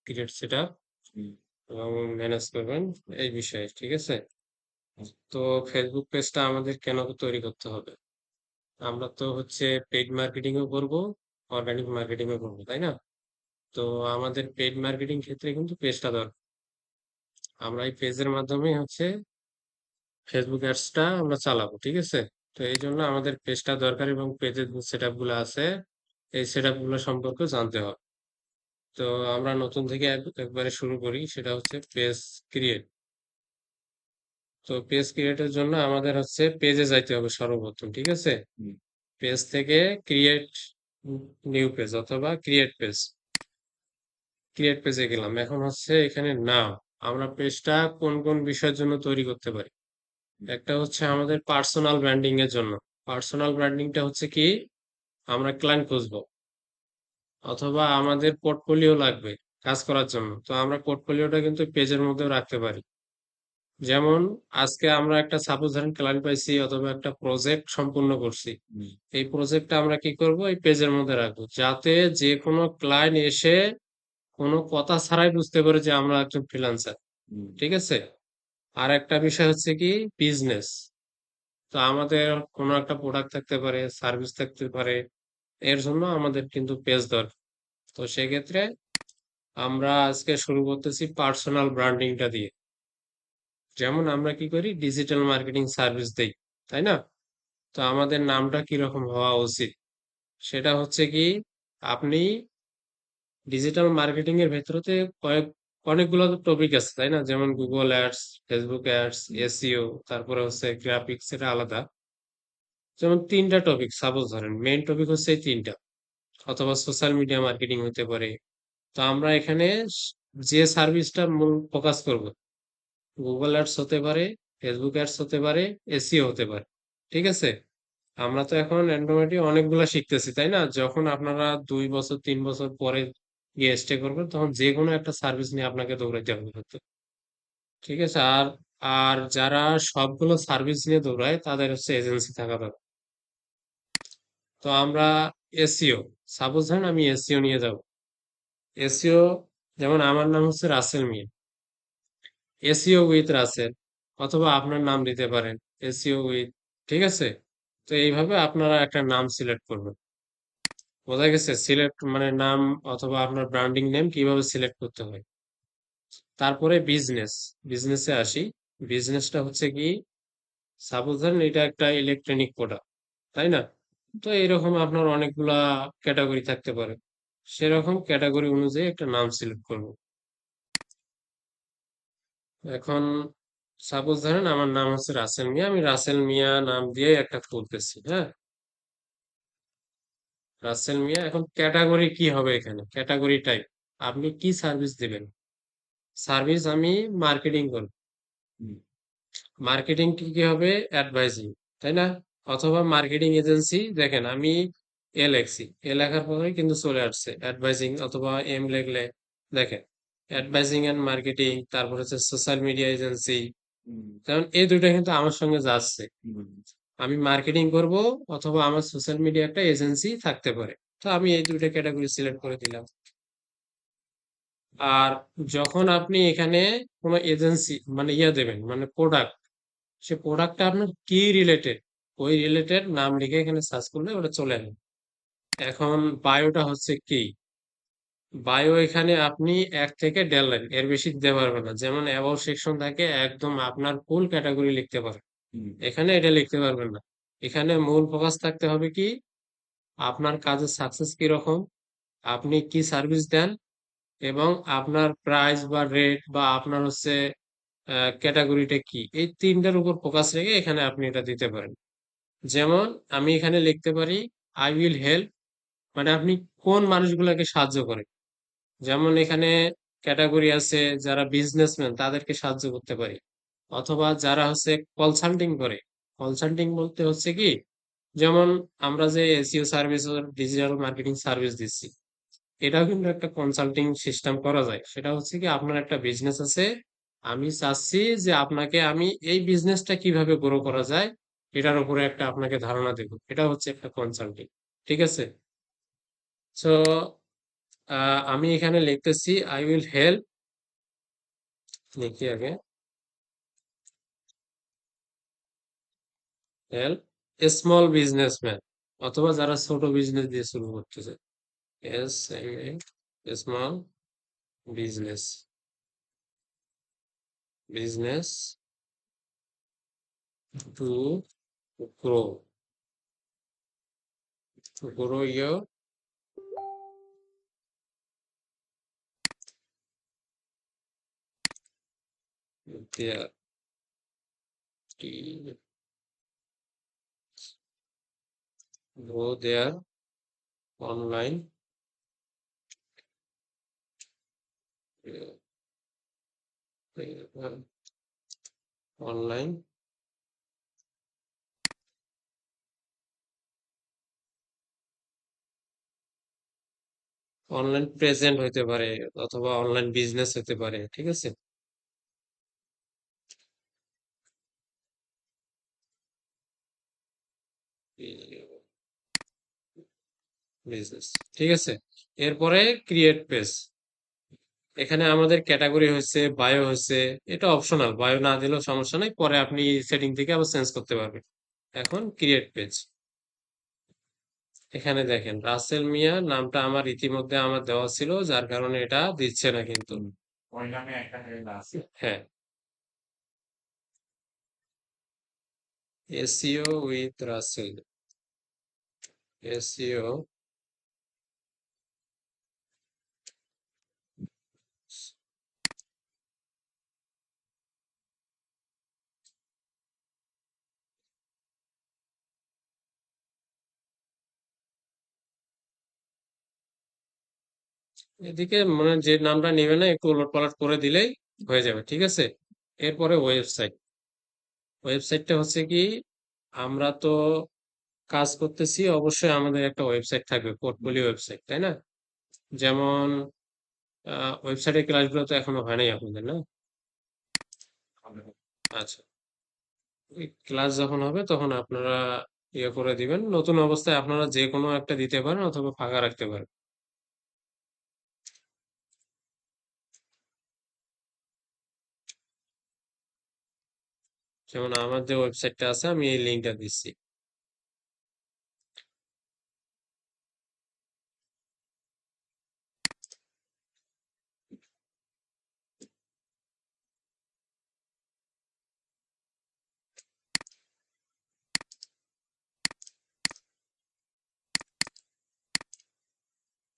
Create setup এবং manage করবেন এই বিষয়ে, ঠিক আছে? তো ফেসবুক পেজটা আমাদের কেন তৈরি করতে হবে? আমরা তো হচ্ছে পেইড মার্কেটিং ও করব, অর্গানিক মার্কেটিং ও করব, তাই না? তো আমাদের পেইড মার্কেটিং ক্ষেত্রে কিন্তু পেজটা দরকার। আমরা এই পেজের মাধ্যমে হচ্ছে ফেসবুক অ্যাডসটা আমরা চালাবো, ঠিক আছে? তো এই জন্য আমাদের পেজটা দরকার এবং পেজের যে সেট আপ গুলো আছে এই সেট আপ গুলো সম্পর্কে জানতে হবে। তো আমরা নতুন থেকে একবারে শুরু করি, সেটা হচ্ছে পেজ ক্রিয়েট। তো পেজ ক্রিয়েটের জন্য আমাদের হচ্ছে পেজে যাইতে হবে সর্বপ্রথম, ঠিক আছে? পেজ থেকে ক্রিয়েট নিউ পেজ অথবা ক্রিয়েট পেজ, ক্রিয়েট পেজে গেলাম। এখন হচ্ছে এখানে নাম, আমরা পেজটা কোন কোন বিষয়ের জন্য তৈরি করতে পারি। একটা হচ্ছে আমাদের পার্সোনাল ব্র্যান্ডিং এর জন্য। পার্সোনাল ব্র্যান্ডিংটা হচ্ছে কি, আমরা ক্লায়েন্ট খুঁজবো অথবা আমাদের পোর্টফোলিও লাগবে কাজ করার জন্য, তো আমরা পোর্টফোলিওটা কিন্তু পেজের মধ্যেও রাখতে পারি। যেমন আজকে আমরা একটা সাপোজ ধরেন ক্লায়েন্ট পাইছি অথবা একটা প্রজেক্ট সম্পূর্ণ করছি, এই প্রজেক্টটা আমরা কি করব, এই পেজের মধ্যে রাখবো, যাতে যে কোনো ক্লায়েন্ট এসে কোনো কথা ছাড়াই বুঝতে পারে যে আমরা একজন ফ্রিল্যান্সার, ঠিক আছে? আর একটা বিষয় হচ্ছে কি, বিজনেস। তো আমাদের কোনো একটা প্রোডাক্ট থাকতে পারে, সার্ভিস থাকতে পারে, এর জন্য আমাদের কিন্তু পেজ দরকার। তো সেক্ষেত্রে আমরা আজকে শুরু করতেছি পার্সোনাল ব্র্যান্ডিংটা দিয়ে। যেমন আমরা কি করি, ডিজিটাল মার্কেটিং সার্ভিস দেই, তাই না? তো আমাদের নামটা কিরকম হওয়া উচিত, সেটা হচ্ছে কি, আপনি ডিজিটাল মার্কেটিং এর ভেতরতে অনেকগুলো টপিক আছে, তাই না? যেমন Google ads, Facebook ads, SEO, তারপরে হচ্ছে গ্রাফিক্স, এটা আলাদা। যেমন তিনটা টপিক সাপোজ ধরেন, মেইন টপিক হচ্ছে এই তিনটা, অথবা সোশ্যাল মিডিয়া মার্কেটিং হতে পারে। তো আমরা এখানে যে সার্ভিসটা মূল ফোকাস করব, গুগল অ্যাডস হতে পারে, ফেসবুক অ্যাডস হতে পারে, এসইও হতে পারে, ঠিক আছে? আমরা তো এখন অ্যান্ড্রয়েডে অনেকগুলা শিখতেছি, তাই না? যখন আপনারা 2 বছর 3 বছর পরে গিয়ে স্টে করবেন, তখন যে কোনো একটা সার্ভিস নিয়ে আপনাকে দৌড়াইতে হবে হয়তো, ঠিক আছে? আর আর যারা সবগুলো সার্ভিস নিয়ে দৌড়ায় তাদের হচ্ছে এজেন্সি থাকা দরকার। তো আমরা এসইও, সাপোজ ধরেন আমি এসইও নিয়ে যাব। এসইও, যেমন আমার নাম হচ্ছে রাসেল মিয়া, এসইও উইথ রাসেল, অথবা আপনার নাম দিতে পারেন এসইও উইথ, ঠিক আছে? তো এইভাবে আপনারা একটা নাম সিলেক্ট করবেন। বোঝা গেছে? সিলেক্ট মানে নাম অথবা আপনার ব্র্যান্ডিং নেম কিভাবে সিলেক্ট করতে হয়। তারপরে বিজনেস, বিজনেসে আসি। বিজনেসটা হচ্ছে কি, সাপোজ ধরেন এটা একটা ইলেকট্রনিক প্রোডাক্ট, তাই না? তো এরকম আপনার অনেকগুলা ক্যাটাগরি থাকতে পারে, সেরকম ক্যাটাগরি অনুযায়ী একটা নাম সিলেক্ট করব। এখন সাপোজ ধরেন আমার নাম হচ্ছে রাসেল মিয়া, আমি রাসেল মিয়া নাম দিয়ে একটা খুলতেছি, হ্যাঁ? রাসেল মিয়া। এখন ক্যাটাগরি কি হবে, এখানে ক্যাটাগরি টাইপ, আপনি কি সার্ভিস দিবেন। সার্ভিস আমি মার্কেটিং করব। মার্কেটিং কি কি হবে, অ্যাডভাইজিং, তাই না? অথবা মার্কেটিং এজেন্সি, দেখেন আমি এ লেখছি, এ লেখার পরে কিন্তু চলে আসছে অ্যাডভাইজিং, অথবা এম লিখলে দেখেন অ্যাডভাইজিং এন্ড মার্কেটিং, তারপর হচ্ছে সোশ্যাল মিডিয়া এজেন্সি। কারণ এই দুইটা কিন্তু আমার সঙ্গে যাচ্ছে, আমি মার্কেটিং করব অথবা আমার সোশ্যাল মিডিয়া একটা এজেন্সি থাকতে পারে। তো আমি এই দুইটা ক্যাটাগরি সিলেক্ট করে দিলাম। আর যখন আপনি এখানে কোনো এজেন্সি মানে ইয়ে দেবেন, মানে প্রোডাক্ট, সে প্রোডাক্টটা আপনার কি রিলেটেড, ওই রিলেটেড নাম লিখে এখানে সার্চ করলে ওটা চলে আসবে। এখন বায়োটা হচ্ছে কি, বায়ো এখানে আপনি 1 থেকে 1.5 লাইন, এর বেশি দিতে পারবেন না। যেমন অ্যাবাউট সেকশন থাকে, একদম আপনার ফুল ক্যাটাগরি লিখতে পারেন, এখানে এটা লিখতে পারবেন না। এখানে মূল ফোকাস থাকতে হবে কি, আপনার কাজের সাকসেস কিরকম, আপনি কি সার্ভিস দেন, এবং আপনার প্রাইস বা রেট বা আপনার হচ্ছে ক্যাটাগরিটা কি, এই তিনটার উপর ফোকাস রেখে এখানে আপনি এটা দিতে পারেন। যেমন আমি এখানে লিখতে পারি আই উইল হেল্প, মানে আপনি কোন মানুষগুলোকে সাহায্য করেন। যেমন এখানে ক্যাটাগরি আছে যারা বিজনেসম্যান, তাদেরকে সাহায্য করতে পারি, অথবা যারা হচ্ছে কনসাল্টিং করে। কনসাল্টিং বলতে হচ্ছে কি, যেমন আমরা যে SEO service, digital marketing service দিচ্ছি, এটাও কিন্তু একটা কনসাল্টিং সিস্টেম করা যায়। সেটা হচ্ছে কি, আপনার একটা বিজনেস আছে, আমি চাচ্ছি যে আপনাকে আমি এই বিজনেসটা কিভাবে গ্রো করা যায় এটার উপরে একটা আপনাকে ধারণা দেব, এটা হচ্ছে একটা কনসাল্টিং, ঠিক আছে? তো আমি এখানে লিখতেছি আই উইল হেল্প, লিখি আগে, হেল্প স্মল বিজনেসম্যান, অথবা যারা ছোট বিজনেস দিয়ে শুরু করতেছে, S M A, small business, business to grow, grow your there, grow there online, online, online present হইতে পারে, অথবা অনলাইন বিজনেস হতে পারে, ঠিক আছে, বিজনেস, ঠিক আছে। এরপরে ক্রিয়েট পেজ, এখানে আমাদের ক্যাটাগরি হচ্ছে, বায়ো হচ্ছে, এটা অপশনাল, বায়ো না দিলেও সমস্যা নাই, পরে আপনি সেটিং থেকে আবার চেঞ্জ করতে পারবেন। এখন ক্রিয়েট পেজ, এখানে দেখেন রাসেল মিয়া নামটা আমার ইতিমধ্যে আমার দেওয়া ছিল, যার কারণে এটা দিচ্ছে না কিন্তু। হ্যাঁ, এসইও উইথ রাসেল, এসইও, এদিকে মানে যে নামটা নেবে না একটু উলট পালট করে দিলেই হয়ে যাবে, ঠিক আছে। এরপরে ওয়েবসাইট, ওয়েবসাইটটা হচ্ছে কি, আমরা তো কাজ করতেছি, অবশ্যই আমাদের একটা ওয়েবসাইট থাকবে, পোর্টফোলিও ওয়েবসাইট, তাই না? যেমন ওয়েবসাইটের ক্লাসগুলো তো এখনো হয় নাই আপনাদের, না? আচ্ছা, ক্লাস যখন হবে তখন আপনারা ইয়ে করে দিবেন, নতুন অবস্থায় আপনারা যে কোনো একটা দিতে পারেন অথবা ফাঁকা রাখতে পারেন। যেমন আমার যে ওয়েবসাইটটা আছে আমি এই লিঙ্কটা দিচ্ছি।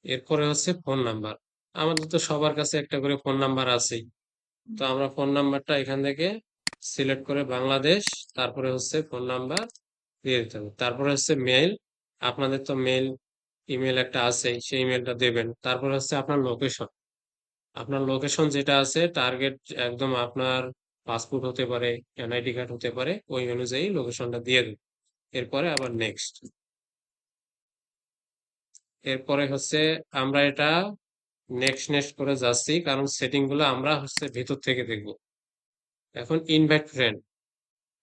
এরপরে হচ্ছে ফোন নাম্বার, আমাদের তো সবার কাছে একটা করে ফোন নাম্বার আছেই, তো আমরা ফোন নাম্বারটা এখান থেকে সিলেক্ট করে বাংলাদেশ, তারপরে হচ্ছে ফোন নাম্বার দিয়ে দিতে হবে, তারপরে হচ্ছে মেইল, আপনাদের তো মেইল ইমেল একটা আছেই, সেই ইমেলটা দেবেন, তারপরে হচ্ছে আপনার লোকেশন, আপনার লোকেশন যেটা আছে টার্গেট, একদম আপনার পাসপোর্ট হতে পারে, এনআইডি কার্ড হতে পারে, ওই অনুযায়ী লোকেশনটা দিয়ে দেবেন। এরপরে আবার নেক্সট, এরপরে হচ্ছে আমরা এটা নেক্সট নেক্সট করে যাচ্ছি, কারণ সেটিং গুলো আমরা হচ্ছে ভিতর থেকে দেখব। এখন ইনভাইট ফ্রেন্ড,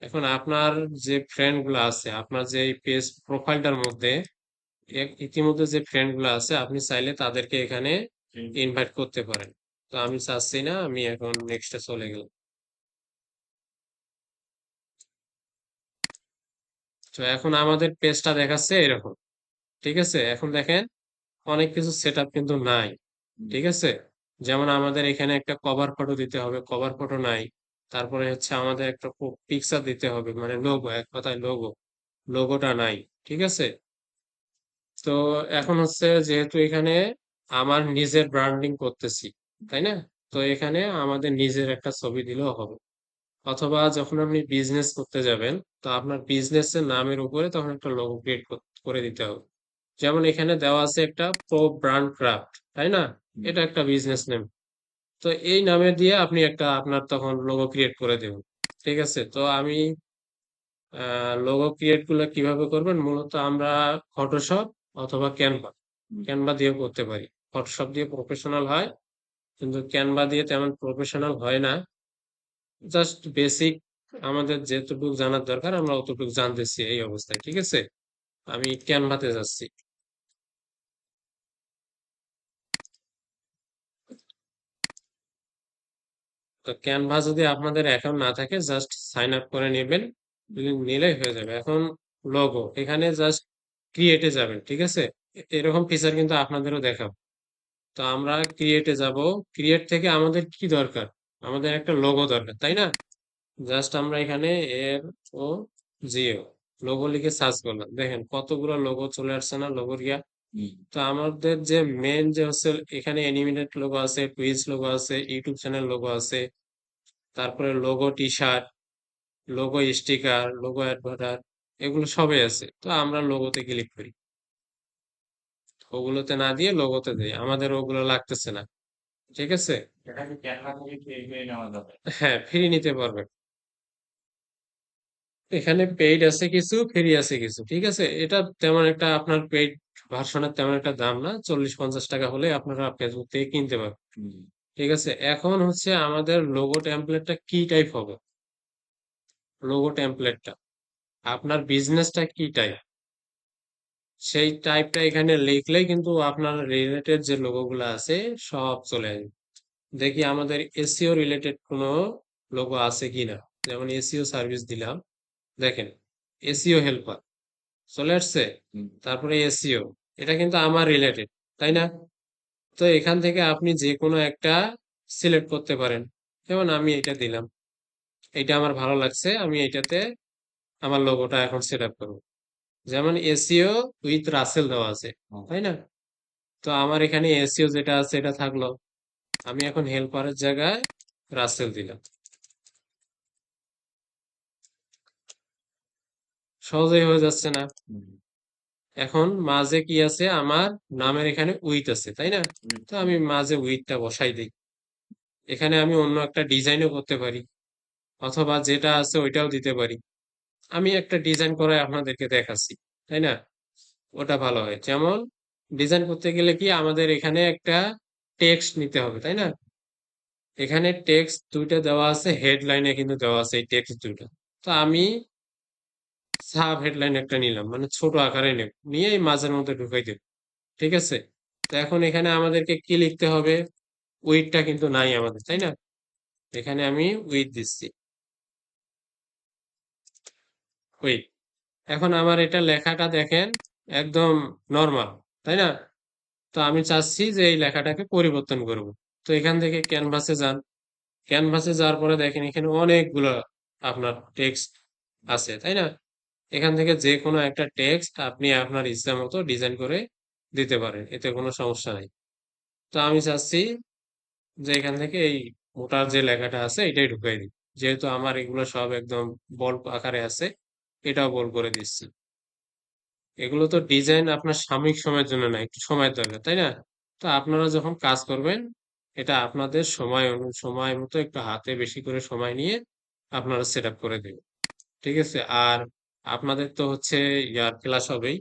এখন আপনার যে ফ্রেন্ড গুলো আছে, আপনার যে পেজ প্রোফাইলটার মধ্যে ইতিমধ্যে যে ফ্রেন্ড গুলো আছে, আপনি চাইলে তাদেরকে এখানে ইনভাইট করতে পারেন। তো আমি চাচ্ছি না, আমি এখন নেক্সটে চলে গেলাম। তো এখন আমাদের পেজটা দেখাচ্ছে এরকম, ঠিক আছে। এখন দেখেন অনেক কিছু সেট আপ কিন্তু নাই, ঠিক আছে। যেমন আমাদের এখানে একটা কভার ফটো দিতে হবে, কভার ফটো নাই। তারপরে হচ্ছে আমাদের একটা পিকচার দিতে হবে, মানে লোগো, এক কথায় লোগো, লোগোটা নাই, ঠিক আছে। তো এখন হচ্ছে যেহেতু এখানে আমার নিজের ব্র্যান্ডিং করতেছি, তাই না, তো এখানে আমাদের নিজের একটা ছবি দিলেও হবে, অথবা যখন আপনি বিজনেস করতে যাবেন, তো আপনার বিজনেসের নামের উপরে তখন একটা লোগো ক্রিয়েট করে দিতে হবে। যেমন এখানে দেওয়া আছে একটা প্রো ব্র্যান্ড ক্রাফট, তাই না, এটা একটা বিজনেস নেম, তো এই নামে দিয়ে আপনি একটা আপনার তখন লোগো ক্রিয়েট করে দেবেন, ঠিক আছে। তো আমি লোগো ক্রিয়েট গুলো কিভাবে করবেন, মূলত আমরা ফটোশপ অথবা ক্যানভা, ক্যানভা দিয়েও করতে পারি। ফটোশপ দিয়ে প্রফেশনাল হয়, কিন্তু ক্যানভা দিয়ে তেমন প্রফেশনাল হয় না, জাস্ট বেসিক আমাদের যেটুকু জানার দরকার আমরা অতটুকু জানতেছি এই অবস্থায়, ঠিক আছে। আমি ক্যানভাতে যাচ্ছি। তো ক্যানভা যদি আপনাদের অ্যাকাউন্ট না থাকে জাস্ট সাইন আপ করে নেবেন, নিলেই হয়ে যাবে। এখন লোগো এখানে জাস্ট ক্রিয়েটে যাবেন, ঠিক আছে? এরকম ফিচার কিন্তু আপনাদেরও দেখাবো। তো আমরা ক্রিয়েটে যাব। ক্রিয়েট থেকে আমাদের কি দরকার? আমাদের একটা লোগো দরকার, তাই না? জাস্ট আমরা এখানে এর ও জিও লোগো লিখে সার্চ করলাম, দেখেন কতগুলো লোগো চলে আসছে না লোগোর ইয়া। তো আমাদের যে মেন যে হচ্ছে এখানে অ্যানিমেটেড লোগো আছে, টুইচ লোগো আছে, ইউটিউব চ্যানেল লোগো আছে, তারপরে logo T shirt, logo sticker, logo অ্যাডভার্টার, এগুলো সবই আছে। তো আমরা লোগোতে ক্লিক করি, ওগুলোতে না দিয়ে লোগোতে দিই, আমাদের ওগুলো লাগতেছে না, ঠিক আছে? এটা কি ক্যানভা থেকে ফ্রি নেওয়া যাবে? হ্যাঁ, ফ্রি নিতে পারবেন। এখানে পেইড আছে কিছু, ফ্রি আছে কিছু, ঠিক আছে? এটা তেমন একটা আপনার পেইড ভার্সনের তেমন একটা দাম না, 40-50 টাকা হলে আপনারা ফেসবুক থেকে কিনতে পারবেন, হুম। ঠিক আছে? এখন হচ্ছে আমাদের লোগো টেমপ্লেটটা কি টাইপ হবে? লোগো টেমপ্লেটটা আপনার বিজনেসটা কি টাইপ, সেই টাইপটা এখানে লিখলেই কিন্তু আপনার রিলেটেড যে লোগোগুলো আছে সব চলে আসবে। দেখি আমাদের এসইও রিলেটেড কোনো লোগো আছে কিনা। যেমন এসইও সার্ভিস দিলাম, দেখেন এসইও হেল্পার চলে আসছে। হুম। তারপরে এসইও, এটা কিন্তু আমার রিলেটেড, তাই না? তো এখান থেকে আপনি যে কোনো একটা সিলেক্ট করতে পারেন। যেমন আমি এটা দিলাম, এটা আমার ভালো লাগছে, আমি এটাতে আমার লোগোটা এখন সেট আপ করবো। যেমন এসইও উইথ রাসেল দেওয়া আছে, হুম। তাই না? তো আমার এখানে এসইও যেটা আছে এটা থাকলো, আমি এখন হেল্পারের জায়গায় রাসেল দিলাম, সহজেই হয়ে যাচ্ছে না? হুম। এখন মাঝে কি আছে, আমার নামের এখানে উইথ আছে, তাই না? তো আমি মাঝে উইথটা বসাই দিই। এখানে আমি অন্য একটা ডিজাইনও করতে পারি, অথবা যেটা আছে ওইটাও দিতে পারি। আমি একটা ডিজাইন করে আপনাদেরকে দেখাচ্ছি, তাই না? ওটা ভালো হয়। যেমন ডিজাইন করতে গেলে কি আমাদের এখানে একটা টেক্সট নিতে হবে, তাই না? এখানে টেক্সট দুইটা দেওয়া আছে, হেডলাইনে কিন্তু দেওয়া আছে এই টেক্সট দুইটা। তো আমি সাব হেডলাইন একটা নিলাম, মানে ছোট আকারে নেব, নিয়ে এই মাঝের মধ্যে ঢুকাই দেব, ঠিক আছে? তো এখন এখানে আমাদেরকে কি লিখতে হবে? উইথটা কিন্তু নাই আমাদের, তাই না? এখানে আমি উইথ দিচ্ছি, উইথ। এখন আমার এটা লেখাটা দেখেন একদম নর্মাল, তাই না? তো আমি চাচ্ছি যে এই লেখাটাকে পরিবর্তন করব। তো এখান থেকে ক্যানভাসে যান, ক্যানভাসে যাওয়ার পরে দেখেন এখানে অনেকগুলো আপনার টেক্সট আছে, তাই না? এখান থেকে যে কোনো একটা টেক্সট আপনি আপনার ইচ্ছা মতো ডিজাইন করে দিতে পারেন, এতে কোনো সমস্যা নাই। তো আমি চাচ্ছি যে এখান থেকে এই মোটার যে লেখাটা আছে এটাই ঢুকাই দিই। যেহেতু আমার এগুলো সব একদম বল্ক আকারে আছে, এটাও বল্ক করে দিচ্ছি। এগুলো তো ডিজাইন আপনার সাময়িক সময়ের জন্য না, একটু সময় দরকার, তাই না? তো আপনারা যখন কাজ করবেন, এটা আপনাদের সময় মতো একটু হাতে বেশি করে সময় নিয়ে আপনারা সেট আপ করে দেবেন, ঠিক আছে? আর আপনাদের তো হচ্ছে ইয়ার ক্লাস হবেই,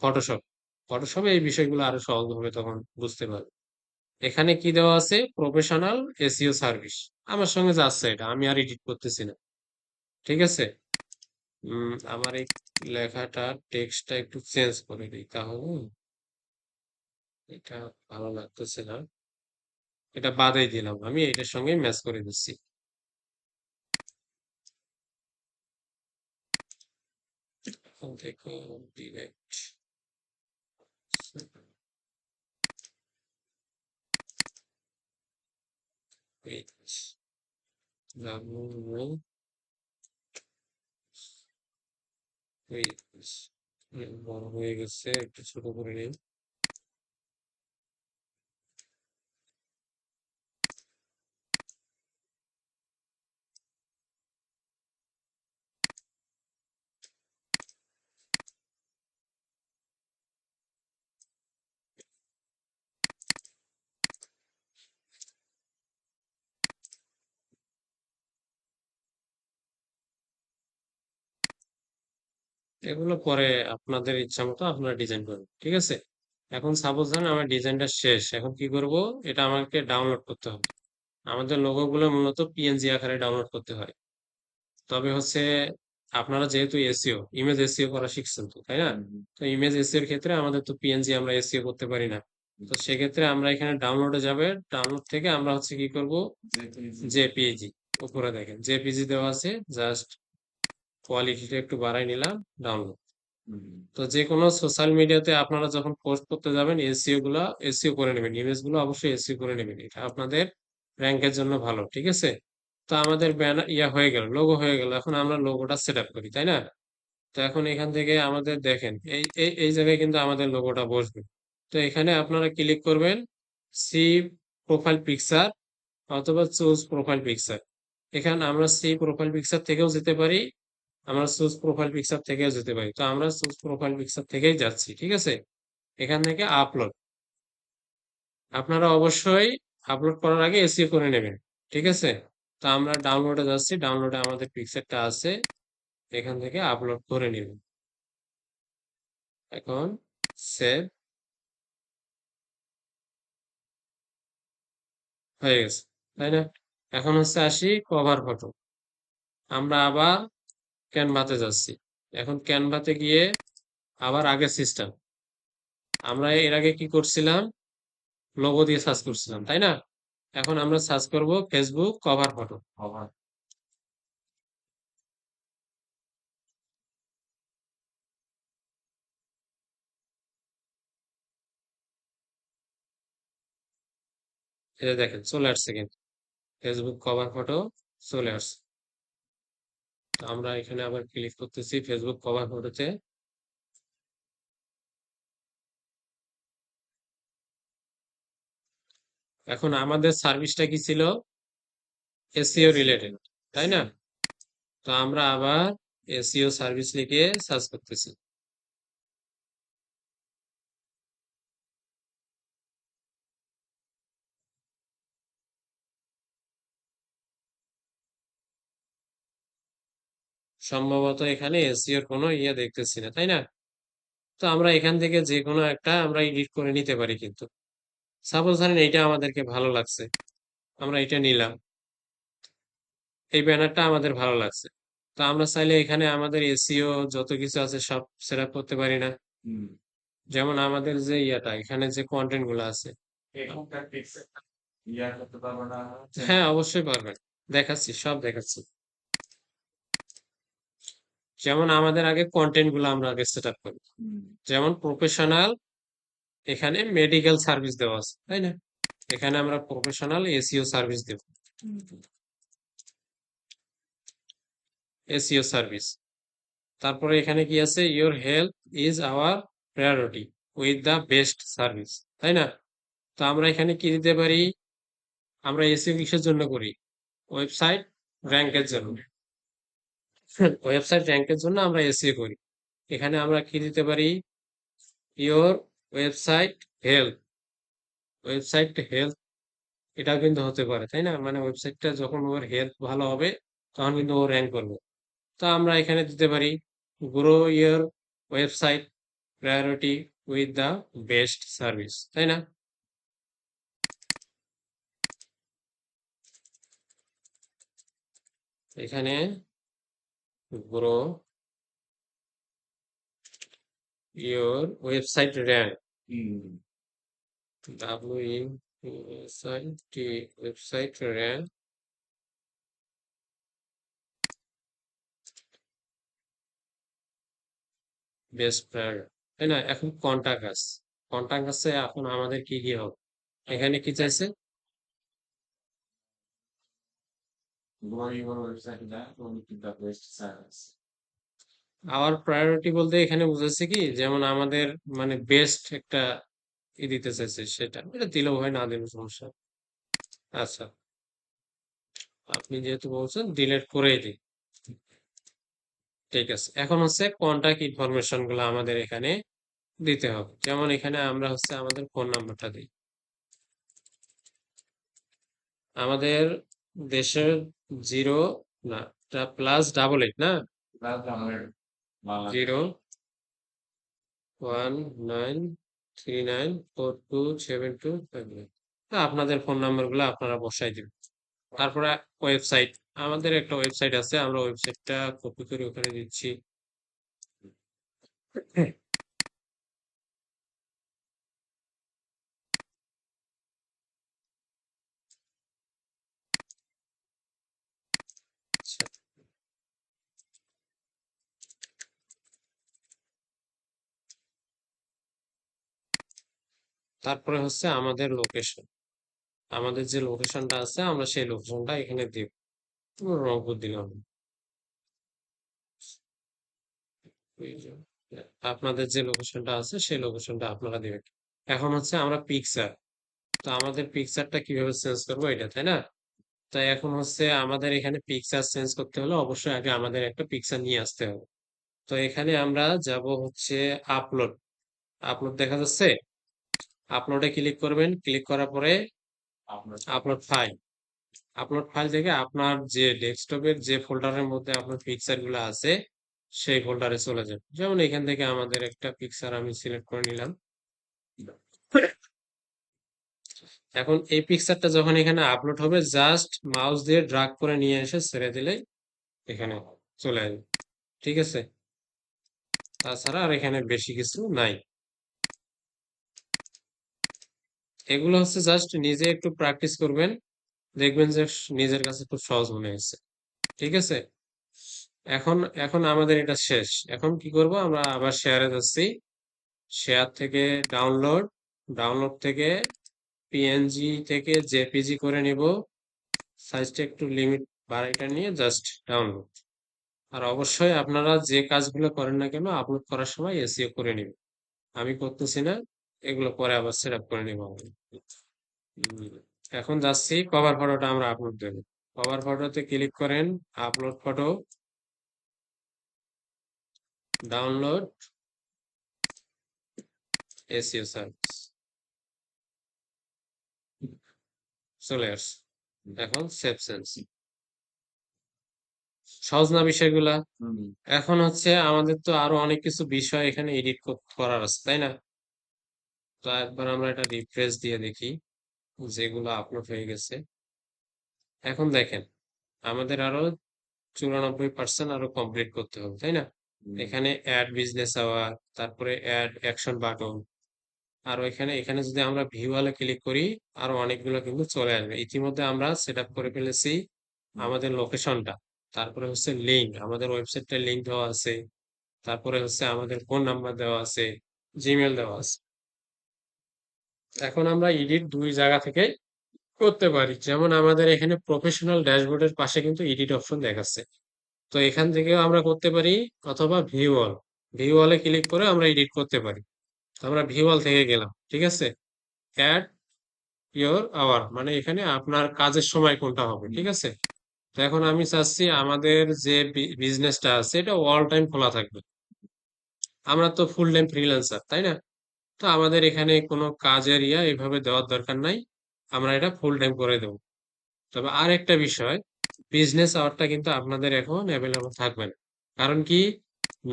ফটোশপ। ফটোশপে এই বিষয়গুলো আরো সহজভাবে তখন বুঝতে পারবে। এখানে কি দেওয়া আছে? Professional SEO service. আমার সঙ্গে যাচ্ছে, এটা আমি আর এডিট করতেছি না, ঠিক আছে? আমার এই লেখাটা টেক্সটটা একটু চেঞ্জ করে দিই তাহলে। এটা ভালো লাগতেছে না, এটা বাদেই দিলাম, আমি এটার সঙ্গে ম্যাচ করে দিচ্ছি। এখন থেকে ডিরেক্ট পেজ পেজ বড় হয়ে গেছে, একটু ছোট করে নিই। এগুলো পরে আপনাদের ইচ্ছা মতো আপনারা ডিজাইন করবেন, ঠিক আছে? এখন সাপোজ ধরেন আমার ডিজাইনটা শেষ, এখন কি করব? এটা আমাকে ডাউনলোড করতে হবে। আমাদের লোগো গুলো মূলত পিএনজি আকারে ডাউনলোড করতে হয়। তবে হচ্ছে আপনারা যেহেতু এসইও, ইমেজ এসইও করা শিখছেন তো, তাই না? হুম। তো ইমেজ এসইও এর ক্ষেত্রে আমাদের তো পিএনজি আমরা এসইও করতে পারি না। তো সেক্ষেত্রে আমরা এখানে ডাউনলোডে যাবে, ডাউনলোড থেকে আমরা হচ্ছে কি করব, জেপিইজি উপরে দেখেন জেপিজি দেওয়া আছে, জাস্ট কোয়ালিটিটা একটু বাড়াই নিলাম, ডাউনলোড। তো যে কোনো সোশ্যাল মিডিয়াতে আপনারা যখন পোস্ট করতে যাবেন এসইও গুলা এসইও করে নেবেন, ইমেজ গুলো অবশ্যই এসইও করে নেবেন, এটা আপনাদের র্যাঙ্কের জন্য ভালো, ঠিক আছে? তো আমাদের ব্যানার ইয়া হয়ে গেল, লোগো হয়ে গেল, এখন আমরা লোগোটা সেট আপ করি, তাই না? তো এখন এখান থেকে আমাদের দেখেন এই এই এই জায়গায় কিন্তু আমাদের লোগোটা বসবে। তো এখানে আপনারা ক্লিক করবেন সি প্রোফাইল পিকচার অথবা চুজ প্রোফাইল পিকচার। এখানে আমরা সি প্রোফাইল পিকচার থেকেও যেতে পারি, আমরা চুজ প্রোফাইল পিকচার থেকেও যেতে পারি। তো আমরা চুজ প্রোফাইল পিকচার থেকেই যাচ্ছি, ঠিক আছে? এখান থেকে আপলোড, আপনারা অবশ্যই আপলোড করার আগে এসইও করে নেবেন, ঠিক আছে? তো আমরা ডাউনলোডে যাচ্ছি, ডাউনলোডে আমাদের পিকচারটা আছে, এখান থেকে আপলোড করে নেবেন। এখন সেভ হয়ে গেছে, তাই না? এখন হচ্ছে আসি কভার ফটো, আমরা আবার ক্যানভাতে যাচ্ছি। এখন ক্যানভাতে গিয়ে আবার আগের সিস্টেম, আমরা এর আগে কি করছিলাম, লোগো দিয়ে সার্চ করছিলাম, তাই না? এখন আমরা সার্চ করব ফেসবুক কভার ফটো। এটা দেখেন চলে আসছে, কিন্তু ফেসবুক কভার ফটো চলে আসছে। তো আমরা এখানে আবার ক্লিক করতেছি ফেসবুক কভার ফটোতে। এখন আমাদের সার্ভিসটা কি ছিল, এসইও রিলেটেড, তাই না? তো আমরা আবার এসইও সার্ভিস লিখে সার্চ করতেছি। সম্ভবত এখানে এসইওর কোনো ইয়ে দেখতেছি না, তাই না? তো আমরা এখান থেকে যে কোনো একটা আমরা এডিট করে নিতে পারি, কিন্তু সাপোজ ধরেন এইটা আমাদেরকে ভালো লাগছে, আমরা এটা নিলাম, এই ব্যানারটা আমাদের ভালো লাগছে। তো আমরা চাইলে এখানে আমাদের এসইও যত কিছু আছে সব সেট আপ করতে পারি না? যেমন আমাদের যে ইয়াটা এখানে যে কন্টেন্ট গুলো আছে, হ্যাঁ অবশ্যই পারবেন, দেখাচ্ছি, সব দেখাচ্ছি। যেমন আমাদের আগে কন্টেন্ট গুলো আমরা আগে সেট আপ করি, যেমন প্রফেশনাল, এখানে মেডিকেল সার্ভিস দেওয়া আছে, তাই না? এখানে আমরা প্রফেশনাল এসইও সার্ভিস দেব, এসইও সার্ভিস। তারপরে এখানে কি আছে, your help is our priority with the best service, তাই না? তো আমরা এখানে কি দিতে পারি, আমরা এসইও কিসের জন্য করি, ওয়েবসাইট র্যাঙ্কের জন্য, ওয়েবসাইট র্যাঙ্কের জন্য আমরা এসইও করি। এখানে আমরা কি দিতে পারি, your website help, website help, এটাও কিন্তু হতে পারে, তাই না? মানে ওয়েবসাইটটা যখন ওর হেল্প ভালো হবে তখন কিন্তু ও র্যাঙ্ক করবে। তো আমরা এখানে দিতে পারি grow your website priority with the best service, তাই না? এখানে grow your website rank, W website rank best priority, তাই না? এখন কন্টাক্ট আস, কন্টাক্ট আসে, এখন আমাদের কি কি হবে, এখানে কি চাইছে, আওয়ার প্রায়োরিটি বলতে এখানে বুঝাচ্ছে কি, যেমন আমাদের মানে বেস্ট একটা দিতে চাইছে, সেটা এটা দিলেও হয়, না দিলেও সমস্যা। আচ্ছা, আপনি যেহেতু বলছেন ডিলিট করেই দিই, ঠিক আছে। এখন হচ্ছে কন্টাক্ট ইনফরমেশন গুলো আমাদের এখানে দিতে হবে, যেমন এখানে আমরা হচ্ছে আমাদের ফোন নাম্বারটা দিই, আমাদের দেশের জিরো, না প্লাস ডাবল এইট, না 01939427259। আপনাদের ফোন নাম্বার গুলো আপনারা বসাই দিবেন। তারপরে ওয়েবসাইট, আমাদের একটা ওয়েবসাইট আছে, আমরা ওয়েবসাইটটা কপি করে ওখানে দিচ্ছি। তারপরে হচ্ছে আমাদের লোকেশন, আমাদের যে লোকেশনটা আছে আমরা সেই লোকেশনটা এখানে দিব। রংপুর দিলাম। এই যে, আপনাদের যে লোকেশনটা আছে সেই লোকেশনটা আপনারা দিবেন। এখন হচ্ছে আমরা পিকচার, তো আমাদের পিকচারটা কিভাবে চেঞ্জ করবো এটা, তাই না? তাই এখন হচ্ছে আমাদের এখানে পিকচার চেঞ্জ করতে হলে অবশ্যই আগে আমাদের একটা পিকচার নিয়ে আসতে হবে। তো এখানে আমরা যাব হচ্ছে আপলোড। আপলোড দেখা যাচ্ছে, আপলোডে ক্লিক করবেন, ক্লিক করার পরে আপনার আপলোড ফাইল, আপলোড ফাইল থেকে আপনার যে ডেস্কটপের যে ফোল্ডারের মধ্যে আপনার পিকচার গুলো আছে সেই ফোল্ডারে চলে যাবে। যেমন এখান থেকে আমাদের একটা পিকচার আমি সিলেক্ট করে নিলাম। এখন এই পিকচারটা যখন এখানে আপলোড হবে জাস্ট মাউস দিয়ে ড্রাগ করে নিয়ে এসে ছেড়ে দিলেই এখানে চলে আসবে। ঠিক আছে, তাছাড়া আর এখানে বেশি কিছু নাই। এগুলো হচ্ছে জাস্ট নিজে একটু প্র্যাকটিস করবেন, দেখবেন যে নিজের কাছে খুব সহজ মনে হচ্ছে। ঠিক আছে, এখন এখন আমাদের এটা শেষ। এখন কি করব, আমরা আবার শেয়ারে যাচ্ছি। শেয়ার থেকে ডাউনলোড, ডাউনলোড থেকে পিএনজি থেকে জেপিজি করে নিব। সাইজটা একটু লিমিট বাড়াইটা নিয়ে জাস্ট ডাউনলোড। আর অবশ্যই আপনারা যে কাজগুলো করেন না কেন আপলোড করার সময় এসইও করে নিবেন। আমি করতেছি না, এগুলো পরে আবার সেট আপ করে নিব আমি। উম, এখন যাচ্ছি কভার ফটোটা আমরা আপলোড দেব। কভার ফটোতে ক্লিক করেন, upload photo, download, SEO service, চলে আসছে। এখন সেভ চেঞ্জ। সহজ না বিষয়গুলা? এখন হচ্ছে আমাদের তো আরো অনেক কিছু বিষয় এখানে এডিট করার আছে, তাই না? তো একবার আমরা এটা রিফ্রেশ দিয়ে দেখি যেগুলো আপলোড হয়ে গেছে। এখন দেখেন আমাদের আরো 94% আরো কমপ্লিট করতে হবে, তাই না? এখানে অ্যাড বিজনেস আওয়ার, তারপরে অ্যাড অ্যাকশন বাটন, আর এখানে এখানে যদি আমরা ভিউয়ালে ক্লিক করি আরো অনেকগুলো কিন্তু চলে আসবে। ইতিমধ্যে আমরা সেট আপ করে ফেলেছি আমাদের লোকেশনটা, তারপরে হচ্ছে লিঙ্ক, আমাদের ওয়েবসাইটটা লিঙ্ক দেওয়া আছে, তারপরে হচ্ছে আমাদের ফোন নাম্বার দেওয়া আছে, জিমেল দেওয়া আছে। এখন আমরা এডিট দুই জায়গা থেকে করতে পারি। যেমন আমাদের এখানে প্রফেশনাল ড্যাশবোর্ডের পাশে কিন্তু এডিট অপশন দেখাচ্ছে, তো এখান থেকেও আমরা করতে পারি, অথবা ভিউ অল, ভিউ অলে ক্লিক করে আমরা এডিট করতে পারি। তো আমরা ভিউ অল থেকে গেলাম, ঠিক আছে। অ্যাড ইয়োর আওয়ার, মানে এখানে আপনার কাজের সময় কোনটা হবে, ঠিক আছে। তো এখন আমি চাচ্ছি আমাদের যে বিজনেসটা আছে এটা অল টাইম খোলা থাকবে। আমরা তো ফুল টাইম ফ্রিল্যান্সার, তাই না? তো আমাদের এখানে কোনো কাজের এভাবে দেওয়ার দরকার নাই, আমরা এটা ফুল টাইম করে দেবো। তবে আর একটা বিষয়, বিজনেস আওয়ারটা কিন্তু আপনাদের এখন অ্যাভেলেবল থাকবে না। কারণ কি,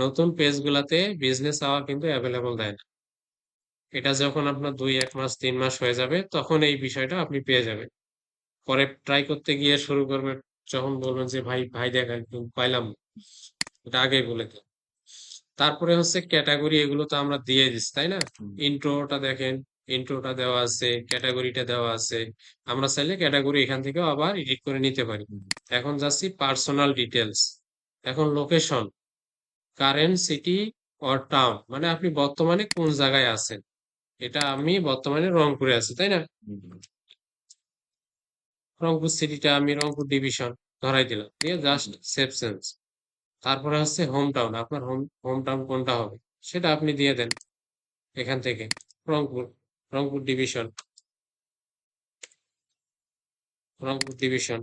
নতুন পেজ গুলাতে বিজনেস আওয়ার কিন্তু অ্যাভেলেবল দেয় না। এটা যখন আপনার 2 1 মাস 3 মাস হয়ে যাবে তখন এই বিষয়টা আপনি পেয়ে যাবেন। পরে ট্রাই করতে গিয়ে শুরু করবেন, যখন বলবেন যে ভাই ভাই দেখা একদম পাইলাম না। এটা আগে বলে দিন। তারপরে হচ্ছে ক্যাটাগরি, এগুলো তো আমরা দিয়ে দিচ্ছি, তাই না? ইন্ট্রোটা দেখেন, ইন্ট্রোটা দেওয়া আছে, ক্যাটাগরিটা দেওয়া আছে। আমরা চাইলে ক্যাটাগরি এখান থেকেও আবার এডিট করে নিতে পারি। এখন যাচ্ছি পার্সোনাল ডিটেলস। এখন location, current city or town, মানে আপনি বর্তমানে কোন জায়গায় আছেন। এটা আমি বর্তমানে রংপুরে আছি, তাই না? রংপুর সিটিটা আমি রংপুর ডিভিশন ধরাই দিলাম, দিয়ে জাস্ট সেভ চেঞ্জ। তারপরে হচ্ছে হোম টাউন, আপনার হোম টাউন কোনটা হবে সেটা আপনি দিয়ে দেন এখান থেকে। Rangpur, Rangpur division, Rangpur division.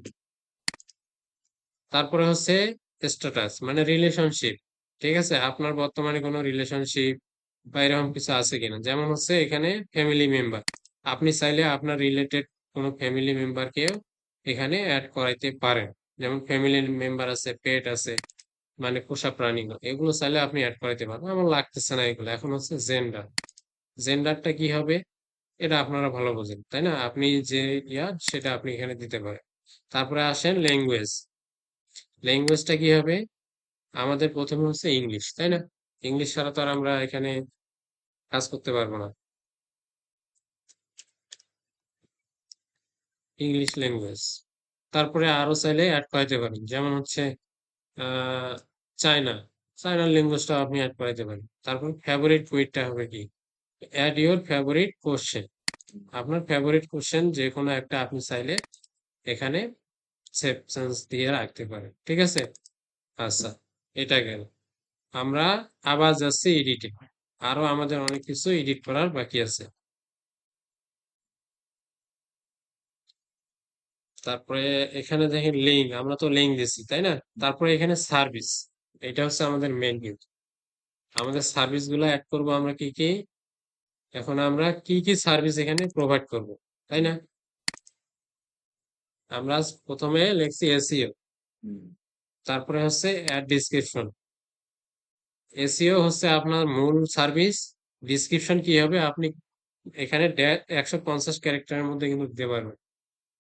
তারপরে হচ্ছে স্ট্যাটাস, মানে রিলেশনশিপ। ঠিক আছে, আপনার বর্তমানে কোনো রিলেশনশিপ বা এরকম কিছু আছে কিনা। যেমন হচ্ছে এখানে ফ্যামিলি মেম্বার, আপনি চাইলে আপনার রিলেটেড কোনো ফ্যামিলি মেম্বারকেও এখানে অ্যাড করাইতে পারেন। যেমন ফ্যামিলি মেম্বার আছে, পেট আছে, মানে পোষা প্রাণী, এগুলো চাইলে আপনি অ্যাড করাইতে পারেন। আমার লাগতেছে না এগুলো। এখন হচ্ছে জেন্ডার, জেন্ডারটা কি হবে এটা আপনারা ভালো বোঝেন, তাই না? আপনি যে সেটা আপনি এখানে দিতে পারেন। তারপরে আসেন ল্যাঙ্গুয়েজ, ল্যাঙ্গুয়েজটা কি হবে, আমাদের প্রথমে হচ্ছে ইংলিশ, তাই না? ইংলিশ ছাড়া তো আর আমরা এখানে কাজ করতে পারবো না। ইংলিশ ল্যাঙ্গুয়েজ, তারপরে আরো চাইলে অ্যাড করাইতে পারেন। যেমন হচ্ছে আহ চায়না, চায়নার ল্যাঙ্গুয়েজটা আপনি অ্যাড করাইতে পারেন। তারপর ফেভারিট কুইটটা হবে কি, অ্যাড ইউর ফেভারিট কোশ্চেন, আপনার ফেভারিট কোশ্চেন যে কোনো একটা আপনি চাইলে এখানে সেপশনস দিয়ে রাখতে পারেন, ঠিক আছে? আচ্ছা, এটা গেল। আমরা আবার যাচ্ছি এডিটে। আরো আমাদের অনেক কিছু এডিট করার বাকি আছে। তারপরে এখানে দেখেন লিঙ্ক, আমরা তো লিঙ্ক দিচ্ছি তাই না? তারপরে এখানে সার্ভিস, এটা হচ্ছে আমাদের মেন কিন্তু। আমাদের সার্ভিস গুলো অ্যাড করবো আমরা কি কি। এখন আমরা কি কি সার্ভিস এখানে প্রোভাইড করব, তাই না? আমরা প্রথমে লিখছি এসইও, তারপরে হচ্ছে অ্যাড ডিসক্রিপশন। এসইও হচ্ছে আপনার মূল সার্ভিস। ডিসক্রিপশন কি হবে, আপনি এখানে 150 ক্যারেক্টারের মধ্যে কিন্তু দিতে পারবেন।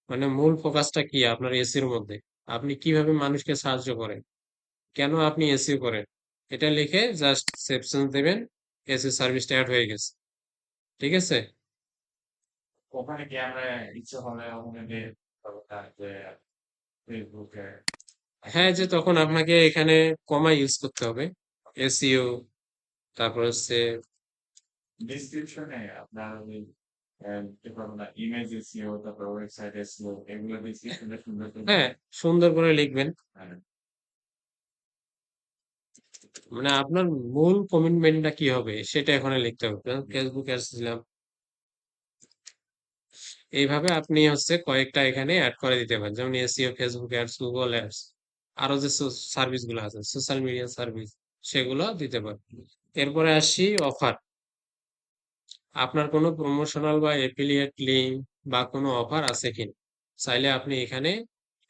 মানে মূল ফোকাসটা কি আপনার এসির মধ্যে, আপনি কিভাবে মানুষকে সাহায্য করেন, কেন আপনি এসিও করেন, এটা লিখে জাস্ট সেপশন দেবেন। এসি সার্ভিসটা অ্যাড হয়ে গেছে, ঠিক আছে? ওখানে কি আমরা ইচ্ছে হলে আমাদের যে ফেসবুকে হ্যাঁ, যে তখন আপনাকে এখানে কমা ইউজ করতে হবে, এসইও, তারপর হচ্ছে ডিসক্রিপশনে আপনার ওই কি বলবো না, ইমেজ এসইও, তারপর ওয়েবসাইট এসইও, এগুলো ডিসক্রিপশনে সুন্দর করে হ্যাঁ সুন্দর করে লিখবেন। হ্যাঁ, মানে আপনার মূল কমিটমেন্টটা কি হবে সেটা এখানে লিখতে হবে। ফেসবুক অ্যাডস দিলাম, এইভাবে আপনি হচ্ছে কয়েকটা এখানে অ্যাড করে দিতে পারেন, যেমন SEO, Facebook ads, Google ads, আরো যে সার্ভিস গুলো আছে সোশ্যাল মিডিয়া সার্ভিস, সেগুলো দিতে পারেন। এরপরে আসি অফার। আপনার কোনো প্রমোশনাল বা এফিলিয়েট লিঙ্ক বা কোনো অফার আছে কিনা, চাইলে আপনি এখানে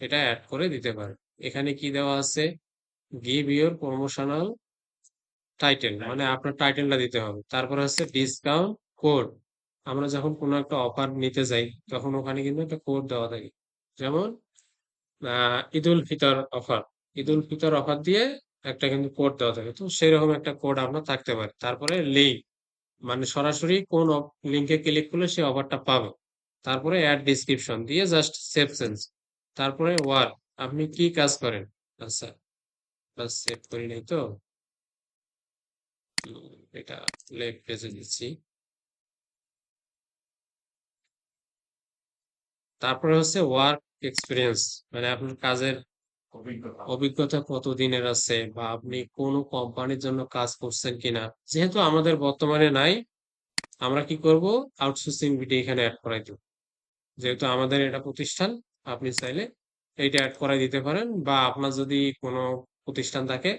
এটা অ্যাড করে দিতে পারেন। এখানে কি দেওয়া আছে, গিভ ইউর প্রমোশনাল টাইটেল, মানে আপনার টাইটেলটা দিতে হবে। তারপর হচ্ছে ডিসকাউন্ট কোড। আমরা যখন কোনো একটা অফার নিতে যাই তখন ওখানে কিন্তু একটা কোড দেওয়া থাকে, যেমন ঈদুল ফিতর অফার। ঈদুল ফিতর অফার দিয়ে একটা কিন্তু কোড দেওয়া থাকে, তো সেরকম একটা কোড আপনার থাকতে পারে। তারপরে লিঙ্ক, মানে সরাসরি কোন লিঙ্কে ক্লিক করলে সে অফারটা পাবে। তারপরে অ্যাড ডিসক্রিপশন দিয়ে জাস্ট সেভ সেন্স। তারপরে ওয়ার্ক, আপনি কি কাজ করেন। আচ্ছা, বাস সেভ করি নাই তো। এটা লেফট পেজে দিচ্ছি। তারপরে হচ্ছে ওয়ার্ক এক্সপিরিয়েন্স, মানে আপনার কাজের অভিজ্ঞতা। অভিজ্ঞতা কতদিনের আছে, বা আপনি কোনো কোম্পানির জন্য কাজ করছেন কিনা। যেহেতু আমাদের বর্তমানে নাই, আমরা কি করব, আউটসোর্সিং বিডি এখানে অ্যাড করাই দেব। যেহেতু আমাদের এটা প্রতিষ্ঠান, আপনি চাইলে এইটা অ্যাড করাই দিতে পারেন, বা আপনার যদি কোনো প্রতিষ্ঠান থাকে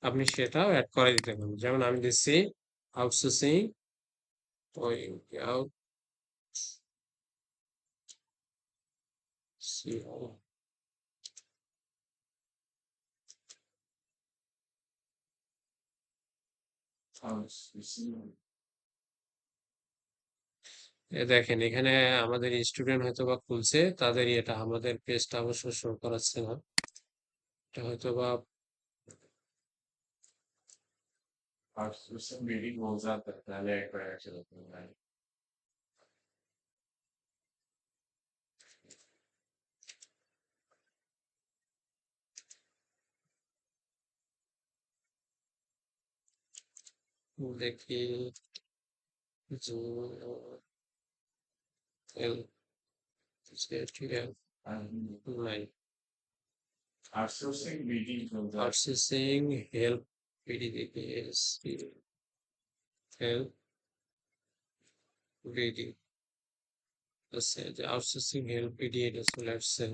আপনি সেটাও অ্যাড করাই দিতে পারেন। যেমন আমি দিচ্ছি আউটসোর্সিং, ওই আউটসোর্সিং। দেখেন এখানে আমাদের স্টুডেন্ট হয়তো বা খুলছে, তাদের এটা আমাদের পেজটা অবশ্য শো করাচ্ছে না। এটা হয়তো বা আউটসোর্সিং বিডি বলছে তাহলে একবার একসাথে দেখি যে এল ঠিক আছে, নাই। আউটসোর্সিং বিডি বলছে। আউটসোর্সিং হেল্প পিডি থেকে হেল্প পিডি, আচ্ছা যে আউটসোর্সিং হেল্প পিডি এটা চলে আসছে।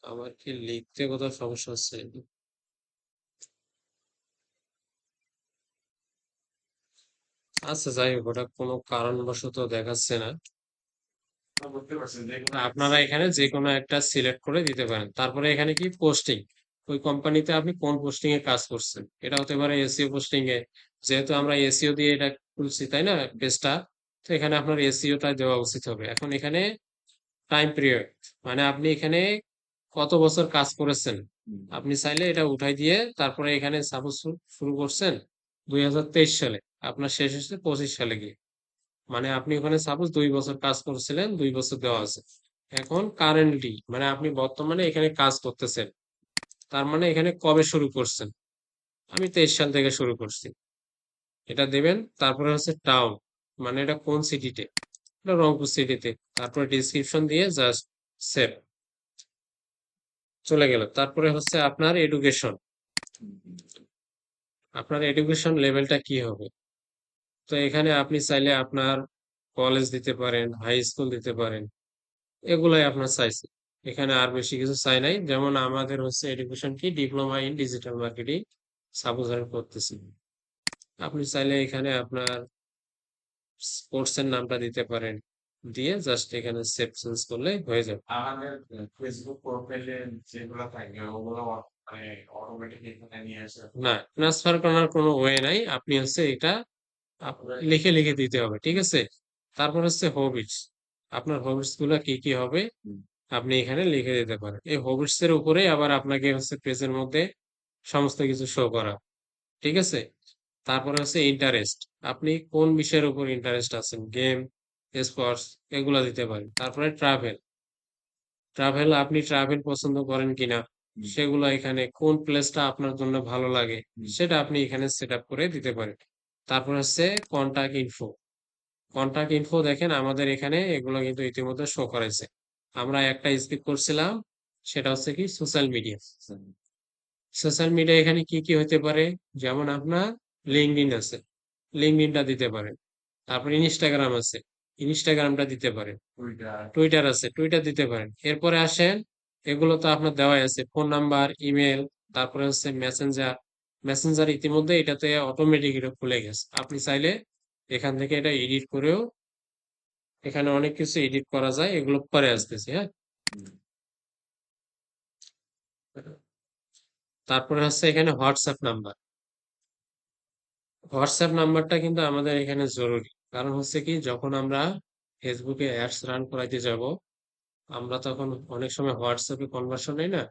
আমার কি লিখতে কোথাও সমস্যা হচ্ছে? আচ্ছা যাই হোক, ওটা কোনো কারণবশত দেখাচ্ছে না। বুঝতে পারছেন যে আপনারা এখানে যে কোনো একটা সিলেক্ট করে দিতে পারেন। তারপরে এখানে কি পোস্টিং, ওই কোম্পানিতে আপনি কোন পোস্টিং এ কাজ করছেন, এটা হতে পারে এসইও পোস্টিং এ। যেহেতু আমরা এসইও দিয়ে এটা খুলছি তাই না পেজটা, তো এখানে আপনার এসইওটা দেওয়া উচিত হবে। এখন এখানে টাইম পিরিয়ড, মানে আপনি এখানে কত বছর কাজ করেছেন, আপনি চাইলে এটা উঠাই দিয়ে তারপরে এখানে সাপোজ শুরু করছেন 2023 সালে, আপনার শেষ হচ্ছে 25 সালে গিয়ে। মানে আপনি ওখানে সাপোজ 2 বছর কাজ করছিলেন, 2 বছর দেওয়া আছে। এখন কারেন্টলি মানে আপনি বর্তমানে এখানে কাজ করতেছেন, তার মানে এখানে কবে শুরু করছেন? আমি 23 সাল থেকে শুরু করছি, এটা দেবেন। তারপরে হচ্ছে টাউন, মানে এটা কোন সিটিতে, এটা রংপুর সিটিতে। তারপরে ডিসক্রিপশন দিয়ে জাস্ট সেভ, চলে গেল। তারপরে হচ্ছে আপনার এডুকেশন, আপনার এডুকেশন লেভেলটা কি হবে। তো এখানে আপনি চাইলে আপনার কলেজ দিতে পারেন, হাই স্কুল দিতে পারেন, এগুলাই আপনার চাইছে। এখানে আর বেশি কিছু চাই নাই। যেমন আমাদের হচ্ছে এডুকেশন কি, diploma in digital marketing suppose আমি করতেছি। আপনি চাইলে এখানে আপনার কোর্সের নামটা দিতে পারেন, দিয়ে জাস্ট এখানে সেভ চেঞ্জ করলে হয়ে যাবে। আমাদের ফেসবুক প্রোফাইলে যেগুলো থাকবে ওগুলো মানে অটোমেটিক এখানে নিয়ে আসে। না, ট্রান্সফার করার কোনো ওয়ে নাই, আপনি হচ্ছে এটা লিখে লিখে দিতে হবে, ঠিক আছে। তারপর হচ্ছে হবিস, আপনার হবিস গুলা কি কি হবে আপনি এখানে লিখে দিতে পারেন। এই হবিস এর উপরেই আবার আপনাকে হচ্ছে পেজের মধ্যে সমস্ত কিছু শো করা, ঠিক আছে। তারপরে হচ্ছে ইন্টারেস্ট, আপনি কোন বিষয়ের উপর ইন্টারেস্ট আছেন, গেম, স্পোর্টস, এগুলা দিতে পারেন। তারপরে ট্রাভেল, ট্রাভেল আপনি ট্রাভেল পছন্দ করেন কিনা, সেগুলো এখানে কোন প্লেসটা আপনার জন্য ভালো লাগে সেটা আপনি এখানে সেট আপ করে দিতে পারেন। তারপর হচ্ছে কন্টাক্ট ইনফো, কন্টাক্ট ইনফো দেখেন আমাদের এখানে এগুলো কিন্তু ইতিমধ্যে শো করাইছে। আমরা একটা স্কিপ করছিলাম, সেটা হচ্ছে কি সোশ্যাল মিডিয়া। সোশ্যাল মিডিয়া এখানে কি কি হতে পারে, যেমন আপনার লিঙ্কডইন আছে, লিঙ্কডইনটা দিতে পারেন। তারপর ইনস্টাগ্রাম আছে, ইনস্টাগ্রামটা দিতে পারেন। টুইটার। টুইটার আছে, টুইটার দিতে পারেন। এরপরে আসেন, এগুলো তো আপনার দেওয়াই আছে, ফোন নাম্বার, ইমেল, তারপরে হচ্ছে মেসেঞ্জার। মেসেঞ্জার ইতিমধ্যে এটাতে অটোমেটিক এটা খুলে গেছে, আপনি চাইলে এখান থেকে এটা এডিট করেও, এখানে অনেক কিছু এডিট করা যায়, এগুলো পরে আসতেছি, হ্যাঁ। তারপরে হচ্ছে এখানে হোয়াটসঅ্যাপ নাম্বার, হোয়াটসঅ্যাপ নাম্বারটা কিন্তু আমাদের এখানে জরুরি। কারণ হচ্ছে কি, যখন আমরা ফেসবুকে অ্যাডস রান করাইতে যাব, আমরা তখন অনেক সময় হোয়াটসঅ্যাপে কনভার্সন নেই না,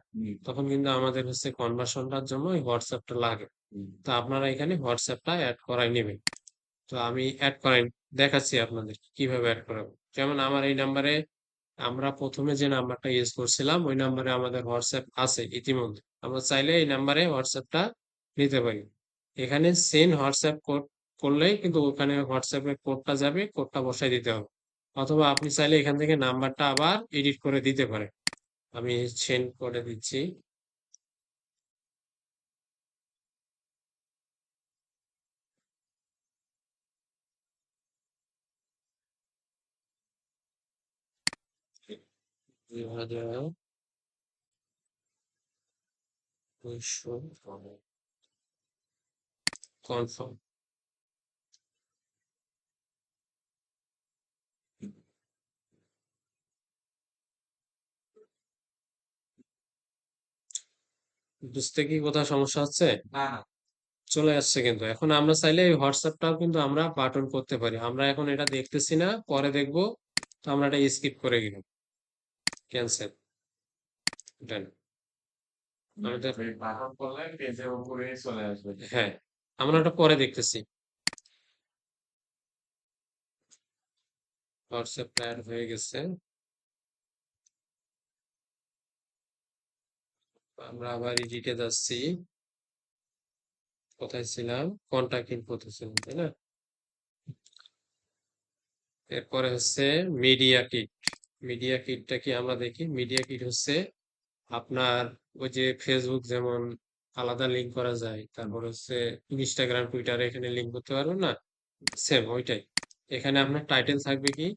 তখন কিন্তু আমাদের হচ্ছে কনভার্সনটার জন্য এই হোয়াটসঅ্যাপটা লাগে। তো আপনারা এখানে হোয়াটসঅ্যাপটা অ্যাড করাই নেবেন। তো আমি অ্যাড করাই দেখাচ্ছি আপনাদের কিভাবে অ্যাড করাবো। যেমন আমার এই নাম্বারে, আমরা প্রথমে যে নাম্বারটা ইউজ করছিলাম ওই নাম্বারে আমাদের হোয়াটসঅ্যাপ আছে ইতিমধ্যে, আমরা চাইলে এই নাম্বারে হোয়াটসঅ্যাপটা নিতে পারি। এখানে সেন্ড হোয়াটসঅ্যাপ কোড করলেই কিন্তু ওখানে হোয়াটসঅ্যাপের কোডটা যাবে, কোডটা বসাই দিতে হবে। অথবা আপনি চাইলে এখান থেকে নাম্বারটা আবার এডিট করে দিতে পারেন। আমি সেন্ড করে দিচ্ছি। দুই হাজার দুইশো কনফার্ম। বুঝতে কি কোথাও সমস্যা হচ্ছে? না না। চলে আসছে কিন্তু। এখন আমরা চাইলে এই হোয়াটসঅ্যাপটাও কিন্তু আমরা বাটন করতে পারি। আমরা এখন এটা দেখতেছি না, পরে দেখবো। তো আমরা এটা স্কিপ করে গেলাম, ক্যান্সেল, ডান। আমাদের, ওই বাটন করলে পেজের উপরে চলে আসবে। হ্যাঁ, আমরা ওটা পরে দেখতেছি। হোয়াটসঅ্যাপটা অ্যাড হয়ে গেছে। আমরা আবার এডিটে যাচ্ছি, কোথায় ছিলাম, কন্টাক্ট ইনফোতে ছিলাম, তাই না। এরপরে হচ্ছে মিডিয়া কিট, মিডিয়া কিটটা কি আমরা দেখি। মিডিয়া কিট হচ্ছে আপনার ওই যে ফেসবুক যেমন আলাদা লিঙ্ক করা যায়, তারপর হচ্ছে ইনস্টাগ্রাম, টুইটারে এখানে লিঙ্ক করতে পারবেন না, সেম ওইটাই। এখানে আপনার টাইটেল থাকবে কি,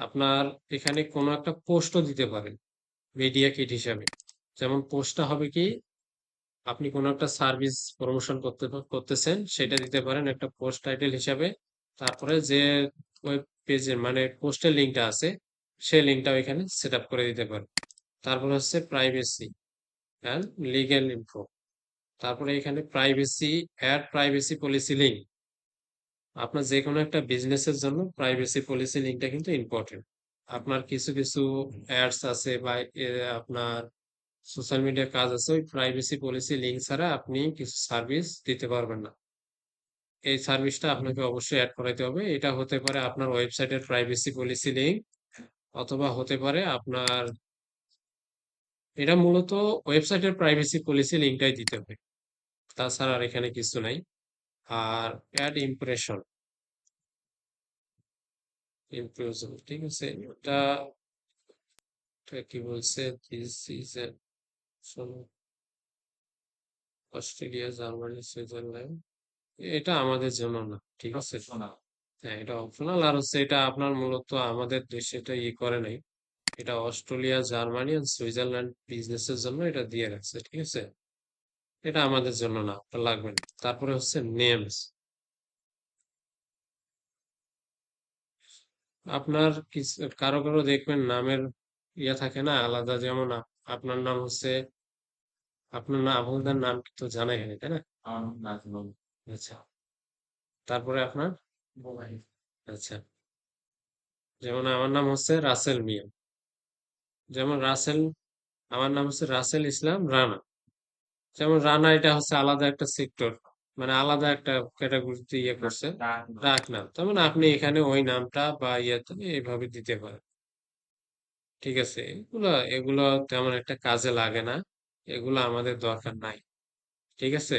আপনার এখানে কোনো একটা পোস্টও দিতে পারেন মিডিয়া কিট হিসাবে। যেমন পোস্টটা হবে কি, আপনি কোনো একটা সার্ভিস প্রমোশন করতেছেন, সেটা দিতে পারেন একটা পোস্ট টাইটেল হিসাবে। তারপরে যে ওয়েব পেজের মানে পোস্টের লিঙ্কটা আছে, সেই লিঙ্কটাও এখানে সেট আপ করে দিতে পারেন। তারপর হচ্ছে প্রাইভেসি অ্যান্ড লিগ্যাল ইনফো। তারপরে এখানে privacy, ad privacy policy link. আপনার যে কোনো একটা বিজনেসের জন্য প্রাইভেসি পলিসি লিঙ্কটা কিন্তু ইম্পর্টেন্ট। আপনার কিছু কিছু অ্যাডস আছে বা আপনার সোশ্যাল মিডিয়া কাজ আছে, ওই প্রাইভেসি পলিসি লিঙ্ক ছাড়া আপনি কিছু সার্ভিস দিতে পারবেন না। এই সার্ভিসটা আপনাকে অবশ্যই অ্যাড করাইতে হবে। এটা হতে পারে আপনার ওয়েবসাইটের প্রাইভেসি পলিসি লিঙ্ক, অথবা হতে পারে আপনার, এটা মূলত ওয়েবসাইটের প্রাইভেসি পলিসি লিঙ্কটাই দিতে হবে, তাছাড়া আর এখানে কিছু নাই। আর অ্যাড ইমপ্রেশন, ইমপ্রেশন, ঠিক আছে। এটা এটা কি বলছে, this is Australia, Germany, Switzerland, এটা আমাদের জন্য না, ঠিক আছে। শোনা। হ্যাঁ, এটা অপশনাল। আর হচ্ছে এটা আপনার মূলত আমাদের দেশে এটা করে নাই, এটা অস্ট্রেলিয়া, জার্মানি আর সুইজারল্যান্ড বিজনেসের জন্য এটা দিয়ে রাখছে, ঠিক আছে। এটা আমাদের জন্য না, ওটা লাগবে না। তারপরে হচ্ছে নেমস, আপনার কিছু কারো কারো দেখবেন নামের থাকে না আলাদা, যেমন আপনার নাম হচ্ছে, আপনার নাম, আপনার নাম তো জানাই হয়, তাই না? আমার না কোনো আচ্ছা, তারপরে আপনার, মোবাইল। আচ্ছা, যেমন আমার নাম হচ্ছে রাসেল মিয়া, যেমন রাসেল, আমার নাম হচ্ছে রাসেল ইসলাম রানা। যেমন রানা এটা হচ্ছে আলাদা একটা সেক্টর, মানে আলাদা একটা ক্যাটাগরিতে করছে, ডাক নাম। তার মানে আপনি এখানে ওই নামটা বা ইয়েতে এইভাবে দিতে পারেন, ঠিক আছে। এগুলো এগুলো তেমন একটা কাজে লাগে না, এগুলো আমাদের দরকার নাই, ঠিক আছে।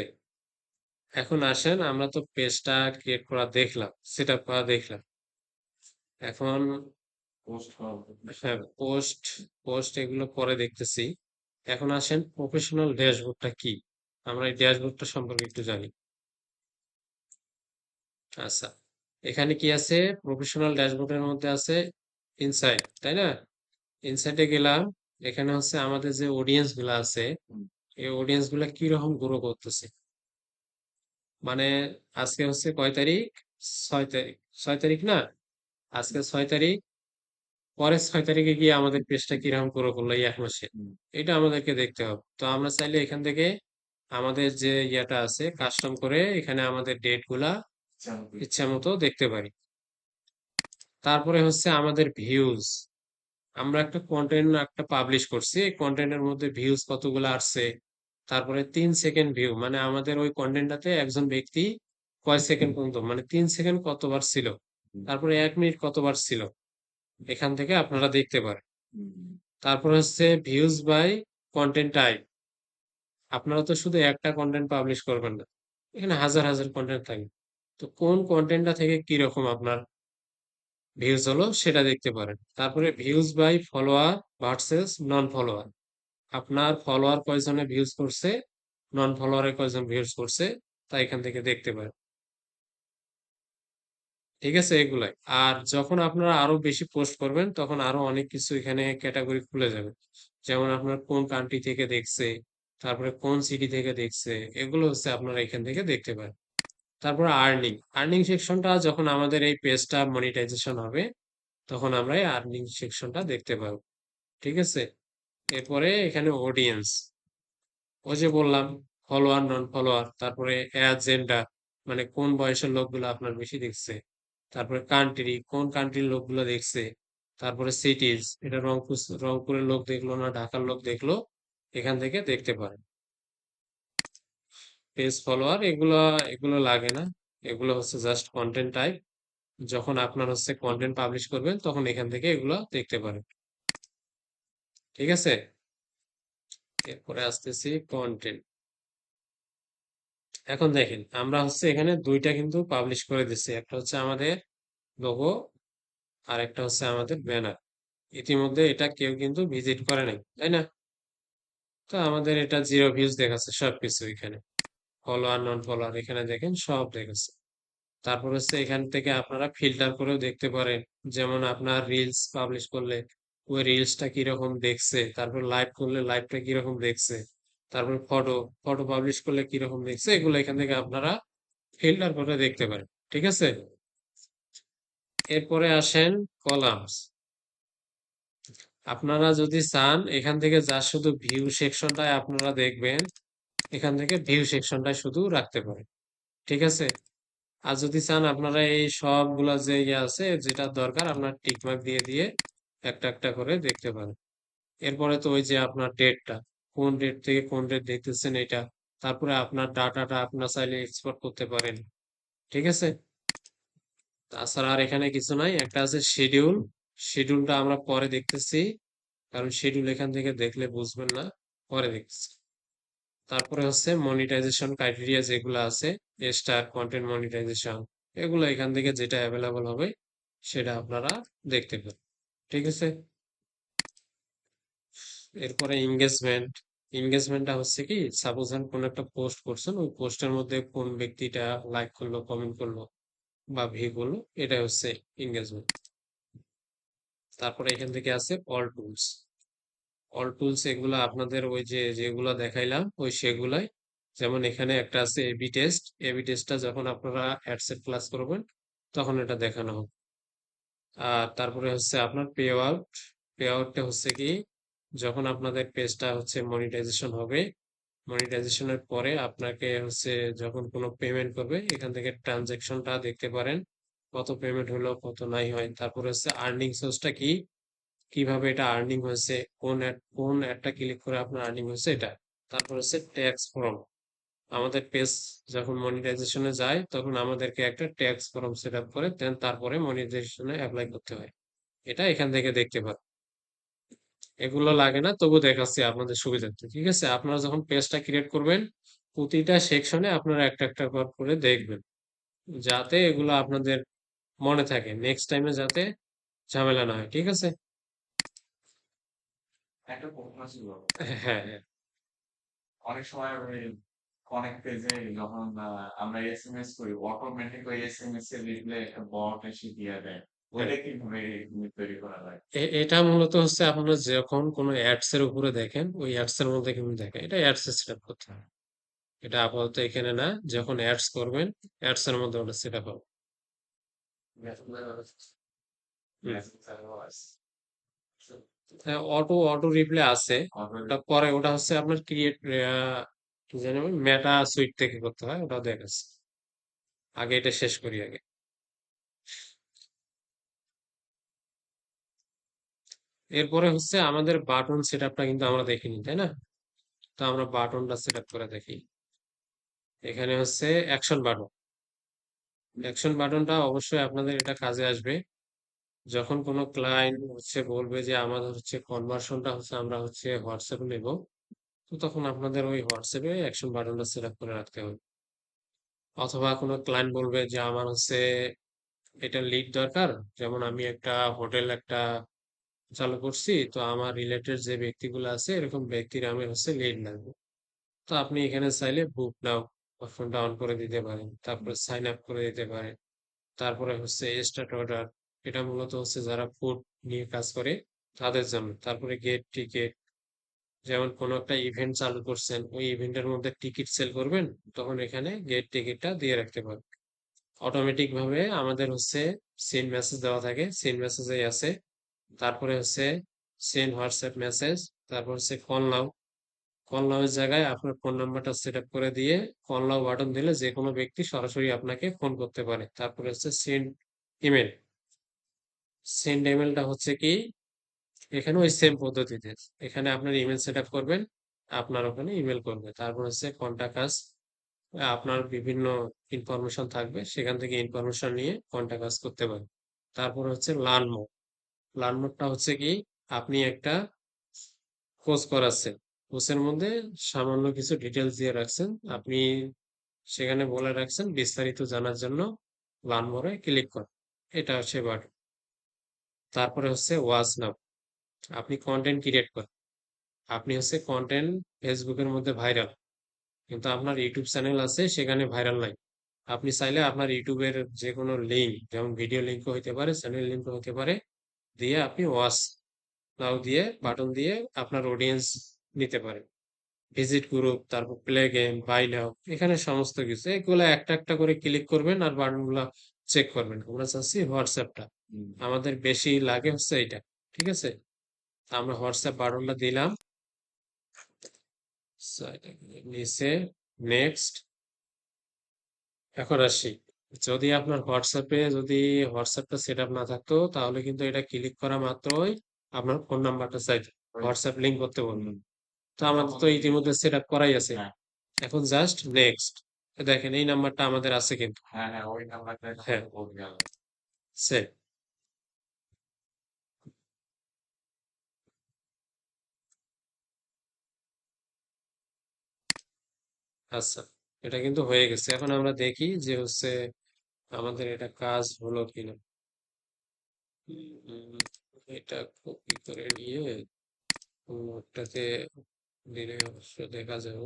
এখন আসেন, আমরা তো পেজটা ক্রিয়েট করা দেখলাম, সেট আপ করা দেখলাম। এখন পোস্ট করবো। হ্যাঁ, পোস্ট, পোস্ট এগুলো পরে দেখতেছি। এখন আসেন প্রফেশনাল ড্যাশবোর্ডটা কি, আমরা এই ড্যাশবোর্ডটা সম্পর্কে একটু জানি। আচ্ছা, এখানে কি আছে, প্রফেশনাল ড্যাশবোর্ডের মধ্যে আছে ইনসাইট, তাই না? ইনসাইটে গেলাম, এখানে হচ্ছে আমাদের যে অডিয়েন্স গুলা আছে, এই অডিয়েন্স গুলা কিরকম গ্রো করতেছে। মানে আজকে হচ্ছে কয় তারিখ, 6 তারিখ, 6 তারিখ না, আজকে 6 তারিখ, পরের 6 তারিখে গিয়ে আমাদের পেজটা কিরকম গ্রো করলো এই 1 মাসে, এটা আমাদেরকে দেখতে হবে। তো আমরা চাইলে এখান থেকে আমাদের যে ইয়েটা আছে কাস্টম করে এখানে আমাদের ডেট গুলা ইচ্ছা মতো দেখতে পারি। তারপরে হচ্ছে আমাদের ভিউজ, আমরা একটা কন্টেন্ট একটা পাবলিশ করছি, এই কন্টেন্টের মধ্যে ভিউজ কতগুলো আসছে, তারপরে 3 সেকেন্ড ভিউ, মানে আমাদের ওই কন্টেন্টটাতে একজন ব্যক্তি কয় সেকেন্ড পর্যন্ত, মানে 3 সেকেন্ড কতবার ছিল, তারপরে 1 মিনিট কতবার ছিল, এখান থেকে আপনারা দেখতে পারেন। তারপর হচ্ছে ভিউজ বাই কন্টেন্ট টাইপ, আপনারা তো শুধু একটা কন্টেন্ট পাবলিশ করবেন না, এখানে হাজার হাজার কন্টেন্ট থাকে, তো কোন কন্টেন্টটা থেকে কিরকম আপনার ভিউজ হলো সেটা দেখতে পারেন। তারপরে views by follower versus non follower, আপনার ফলোয়ার কয়জনে ভিউজ করছে, নন ফলোয়ারে কয়জন ভিউজ করছে, তা এখান থেকে দেখতে পারেন, ঠিক আছে, এগুলাই। আর যখন আপনারা আরো বেশি পোস্ট করবেন তখন আরো অনেক কিছু এখানে ক্যাটাগরি খুলে যাবে, যেমন আপনার কোন কান্ট্রি থেকে দেখছে, তারপরে কোন সিটি থেকে দেখছে, এগুলো হচ্ছে আপনারা এখান থেকে দেখতে পারেন। তারপরে আর্নিং, আর্নিং সেকশনটা যখন আমাদের এই পেজটা মনিটাইজেশন হবে তখন আমরা এই আর্নিং সেকশনটা দেখতে পাবো, ঠিক আছে। এরপরে এখানে অডিয়েন্স, ওই যে বললাম ফলোয়ার নন ফলোয়ার, তারপরে জেন্ডার, মানে কোন বয়সের লোকগুলো আপনার বেশি দেখছে, তারপরে কান্ট্রি, কোন কান্ট্রির লোকগুলো দেখছে, তারপরে সিটিজ, এটা রংপুরের লোক দেখলো না ঢাকার লোক দেখলো, এখান থেকে দেখতে পারেন। পেজ ফলোয়ার এগুলো এগুলো লাগে না, এগুলো হচ্ছে জাস্ট কন্টেন্ট টাইপ, যখন আপনার হচ্ছে কন্টেন্ট পাবলিশ করবেন তখন এখান থেকে এগুলো দেখতে পারেন, ঠিক আছে। এরপরে আসতেছি কন্টেন্ট। এখন দেখেন আমরা হচ্ছে এখানে দুইটা কিন্তু পাবলিশ করে দিচ্ছি, একটা হচ্ছে আমাদের লোগো আর একটা হচ্ছে আমাদের ব্যানার। ইতিমধ্যে এটা কেউ কিন্তু ভিজিট করে নাই, তাই না? তো আমাদের এটা 0 ভিউজ দেখাচ্ছে সবকিছু এখানে, ফলোয়ার নন ফলোয়ার এখানে দেখেন সব দেখাচ্ছে। তারপর হচ্ছে এখান থেকে আপনারা ফিল্টার করেও দেখতে পারেন, যেমন আপনার রিলস পাবলিশ করলে ওই রিলসটা কিরকম দেখছে, তারপর লাইভ করলে লাইভটা কিরকম দেখছে, তারপর ফটো, ফটো পাবলিশ করলে কিরকম দেখছে, এগুলো এখান থেকে আপনারা ফিল্টার করে দেখতে পারেন, ঠিক আছে। এরপরে আসেন কলামস, আপনারা যদি চান এখান থেকে যা শুধু ভিউ সেকশনটাই আপনারা দেখবেন, এখান থেকে ভিউ সেকশনটাই শুধু রাখতে পারেন, ঠিক আছে। আর যদি চান আপনারা এই সবগুলা যে ইয়ে আছে যেটা দরকার আপনার টিকমার্ক দিয়ে দিয়ে একটা একটা করে দেখতে পারেন। এরপরে তো ওই যে আপনার ডেটটা, কোন ডেট থেকে কোন ডেট দেখতেছেন এটা, তারপরে আপনার ডাটাটা আপনার চাইলে এক্সপোর্ট করতে পারেন, ঠিক আছে? তাছাড়া আর এখানে কিছু নাই, একটা আছে শিডিউল। শিডিউলটা আমরা পরে দেখতেছি, কারণ শিডিউল এখান থেকে দেখলে বুঝবেন না, পরে দেখতেছি। তারপরে হচ্ছে মনিটাইজেশন ক্রাইটেরিয়া যেগুলো আছে, স্টার, কন্টেন্ট মনিটাইজেশন, এগুলো এখান থেকে যেটা অ্যাভেলেবল হবে সেটা আপনারা দেখতে পাবেন। ঠিক আছে? এরপরে এঙ্গেজমেন্ট। এঙ্গেজমেন্টটা হচ্ছে কি, সাপোজ কোন একটা পোস্ট করছেন, ওই পোস্টের মধ্যে কোন ব্যক্তিটা লাইক করলো, কমেন্ট করলো বা ভিউ করলো, এটা হচ্ছে এঙ্গেজমেন্ট। তারপরে এখান থেকে আছে অল টুলস। অল টুলস এগুলো আপনাদের ওই যে যেগুলো দেখাইলাম ওই সেগুলাই। যেমন এখানে একটা আছে এবি টেস্ট। এবি টেস্টটা যখন আপনারা অ্যাডসেট ক্লাস করবেন তখন এটা দেখানো হবে। আর তারপরে হচ্ছে আপনার পে আউট। পে আউটটা হচ্ছে কি, যখন আপনাদের পেজটা হচ্ছে মনিটাইজেশন হবে, মনিটাইজেশনের পরে আপনাকে হচ্ছে যখন কোনো পেমেন্ট করবে এখান থেকে ট্রানজ্যাকশনটা দেখতে পারেন, কত পেমেন্ট হলো কত নাই হয়। তারপরে হচ্ছে আর্নিং সোর্সটা কি, কিভাবে এটা আর্নিং হয়েছে, কোন অ্যাডটা ক্লিক করে আপনার আর্নিং হয়েছে এটা। তারপর হচ্ছে ট্যাক্স ফর্ম। আমাদের পেজ যখন মনিটাইজেশনে যায় তখন আমাদেরকে একটা ট্যাক্স ফর্ম সেট আপ করে দেন তারপরে মনিটাইজেশনে অ্যাপ্লাই করতে হয়। এটা এখান থেকে দেখতে পারেন। এগুলো লাগে না, তবু দেখাচ্ছি আপনাদের সুবিধার্থে। ঠিক আছে? আপনারা যখন পেজটা ক্রিয়েট করবেন প্রতিটা সেকশনে আপনারা একটা একটা করে দেখবেন, যাতে এগুলো আপনাদের মনে থাকে, নেক্সট টাইমে যাতে ঝামেলা না হয়। ঠিক আছে? একটা প্রশ্ন ছিল। হ্যাঁ, হ্যাঁ। অনেক সময় অনেক পেজে যখন আমরা এসএমএস করি, অটোমেটিক ওই এসএমএস এর রিপ্লাই একটা বট এসে দিয়ে দেয়। হ্যাঁ, ওইটা কিভাবে তৈরি করা যায়? এটা মূলত হচ্ছে আপনারা যখন কোনো অ্যাডস এর উপরে দেখেন ওই অ্যাডস এর মধ্যে কিন্তু দেখেন, এটা অ্যাডস এ সেট আপ করতে হবে। এটা আপাতত এখানে না, যখন অ্যাডস করবেন অ্যাডস এর মধ্যে ওটা সেট আপ হবে। হুম। হ্যাঁ, অটো অটো রিপ্লে আছে। ওটা পরে, ওটা হচ্ছে আপনার ক্রিয়েট কি জানি মেটা সুইট থেকে করতে হয়, ওটাও দেখাচ্ছে। আগে এটা শেষ করি আগে। এরপরে হচ্ছে আমাদের বাটন সেট আপটা কিন্তু আমরা দেখিনি, তাই না? তো আমরা বাটনটা সেট আপ করে দেখি। এখানে হচ্ছে অ্যাকশন বাটন। অ্যাকশন বাটনটা অবশ্যই আপনাদের এটা কাজে আসবে যখন কোনো ক্লায়েন্ট হচ্ছে বলবে যে আমাদের হচ্ছে কনভার্সনটা হচ্ছে আমরা হচ্ছে হোয়াটসঅ্যাপে নেব। তো তখন আপনাদের ওই হোয়াটসঅ্যাপে অ্যাকশন বাটনটা সেট আপ করে রাখতে হবে। অথবা কোনো ক্লায়েন্ট বলবে যে আমার হচ্ছে এটা লিড দরকার, যেমন আমি একটা হোটেল একটা চালু করছি, তো আমার রিলেটেড যে ব্যক্তিগুলো আছে এরকম ব্যক্তির আমি হচ্ছে লিড লাগবে। তো আপনি এখানে চাইলে বুক নাও অপশনটা অন করে দিতে পারেন, তারপরে সাইন আপ করে দিতে পারেন। তারপরে হচ্ছে স্টার্ট অর্ডার, এটা মূলত হচ্ছে যারা ফুড নিয়ে কাজ করে তাদের জন্য। তারপরে গেট টিকেট, যেমন কোনো একটা ইভেন্ট চালু করছেন, ওই ইভেন্টের মধ্যে টিকিট সেল করবেন, তখন এখানে গেট টিকিটটা দিয়ে রাখতে পারেন। অটোমেটিক ভাবে আমাদের হচ্ছে সেন্ড মেসেজ দেওয়া থাকে, সেন্ড মেসেজে আছে। তারপরে হচ্ছে সেন্ড হোয়াটসঅ্যাপ মেসেজ। তারপর হচ্ছে কল নাও। কল নাও এর জায়গায় আপনার ফোন নাম্বারটা সেট আপ করে দিয়ে কল নাও বাটন দিলে যে কোনো ব্যক্তি সরাসরি আপনাকে ফোন করতে পারে। তারপরে হচ্ছে সেন্ড ইমেল। সেন্ড ইমেলটা হচ্ছে কি, এখানে ওই সেম পদ্ধতিতে এখানে আপনার ইমেল সেট আপ করবেন, আপনার ওখানে ইমেল করবে। তারপর হচ্ছে কন্টাক্ট আস, আপনার বিভিন্ন ইনফরমেশন থাকবে, সেখান থেকে ইনফরমেশন নিয়ে কন্টাক্ট আস করতে পারেন। তারপর হচ্ছে লার্ন মোর। লার্ন মোরটা হচ্ছে কি, আপনি একটা কোর্স করাচ্ছেন, কোর্সের মধ্যে সামান্য কিছু ডিটেলস দিয়ে রাখছেন, আপনি সেখানে বলে রাখছেন বিস্তারিত জানার জন্য লার্ন মোরে ক্লিক করেন। এটা হচ্ছে বাটন। তারপরে হচ্ছে ওয়াচ নাও। আপনি কন্টেন্ট ক্রিয়েট করেন, আপনি হচ্ছে কন্টেন্ট ফেসবুকের মধ্যে ভাইরাল, কিন্তু আপনার ইউটিউব চ্যানেল আছে সেখানে ভাইরাল নাই। আপনি চাইলে আপনার ইউটিউবের যে কোনো লিঙ্ক, যেমন ভিডিও লিঙ্কও হতে পারে, চ্যানেল লিঙ্কও হতে পারে, দিয়ে আপনি ওয়াচ নাও দিয়ে বাটন দিয়ে আপনার অডিয়েন্স নিতে পারেন। ভিজিট গ্রুপ, তারপর প্লে গেম, বাই নাও, এখানে সমস্ত কিছু এগুলো একটা একটা করে ক্লিক করবেন আর বাটনগুলো চেক করবেন। আমরা চাচ্ছি হোয়াটসঅ্যাপটা, আমাদের বেশি লাগে হচ্ছে এইটা। ঠিক আছে? তা আমরা হোয়াটসঅ্যাপ বাটনটা দিলাম। নিচে নেক্সট। এখন আসি, যদি আপনার হোয়াটসঅ্যাপে যদি হোয়াটসঅ্যাপটা সেট আপ না থাকতো তাহলে কিন্তু এটা ক্লিক করা মাত্রই আপনার ফোন নাম্বারটা চাইতো, হোয়াটসঅ্যাপ লিঙ্ক করতে বলবেন। তো আমাদের তো ইতিমধ্যে সেট আপ করাই আছে। হ্যাঁ। এখন জাস্ট নেক্সট। দেখেন এই নাম্বারটা আমাদের আছে কিন্তু। হ্যাঁ হ্যাঁ, ওই নাম্বারটাই হ্যাঁ, তাহলে ভুল গেল। সেভ। আচ্ছা, এটা কিন্তু হয়ে গেছে। এখন আমরা দেখি যে হচ্ছে আমাদের এটা কাজ হলো কিনা। উম, এটা কপি করে নিয়ে নোটটাতে দিলে অবশ্য দেখা যাবে।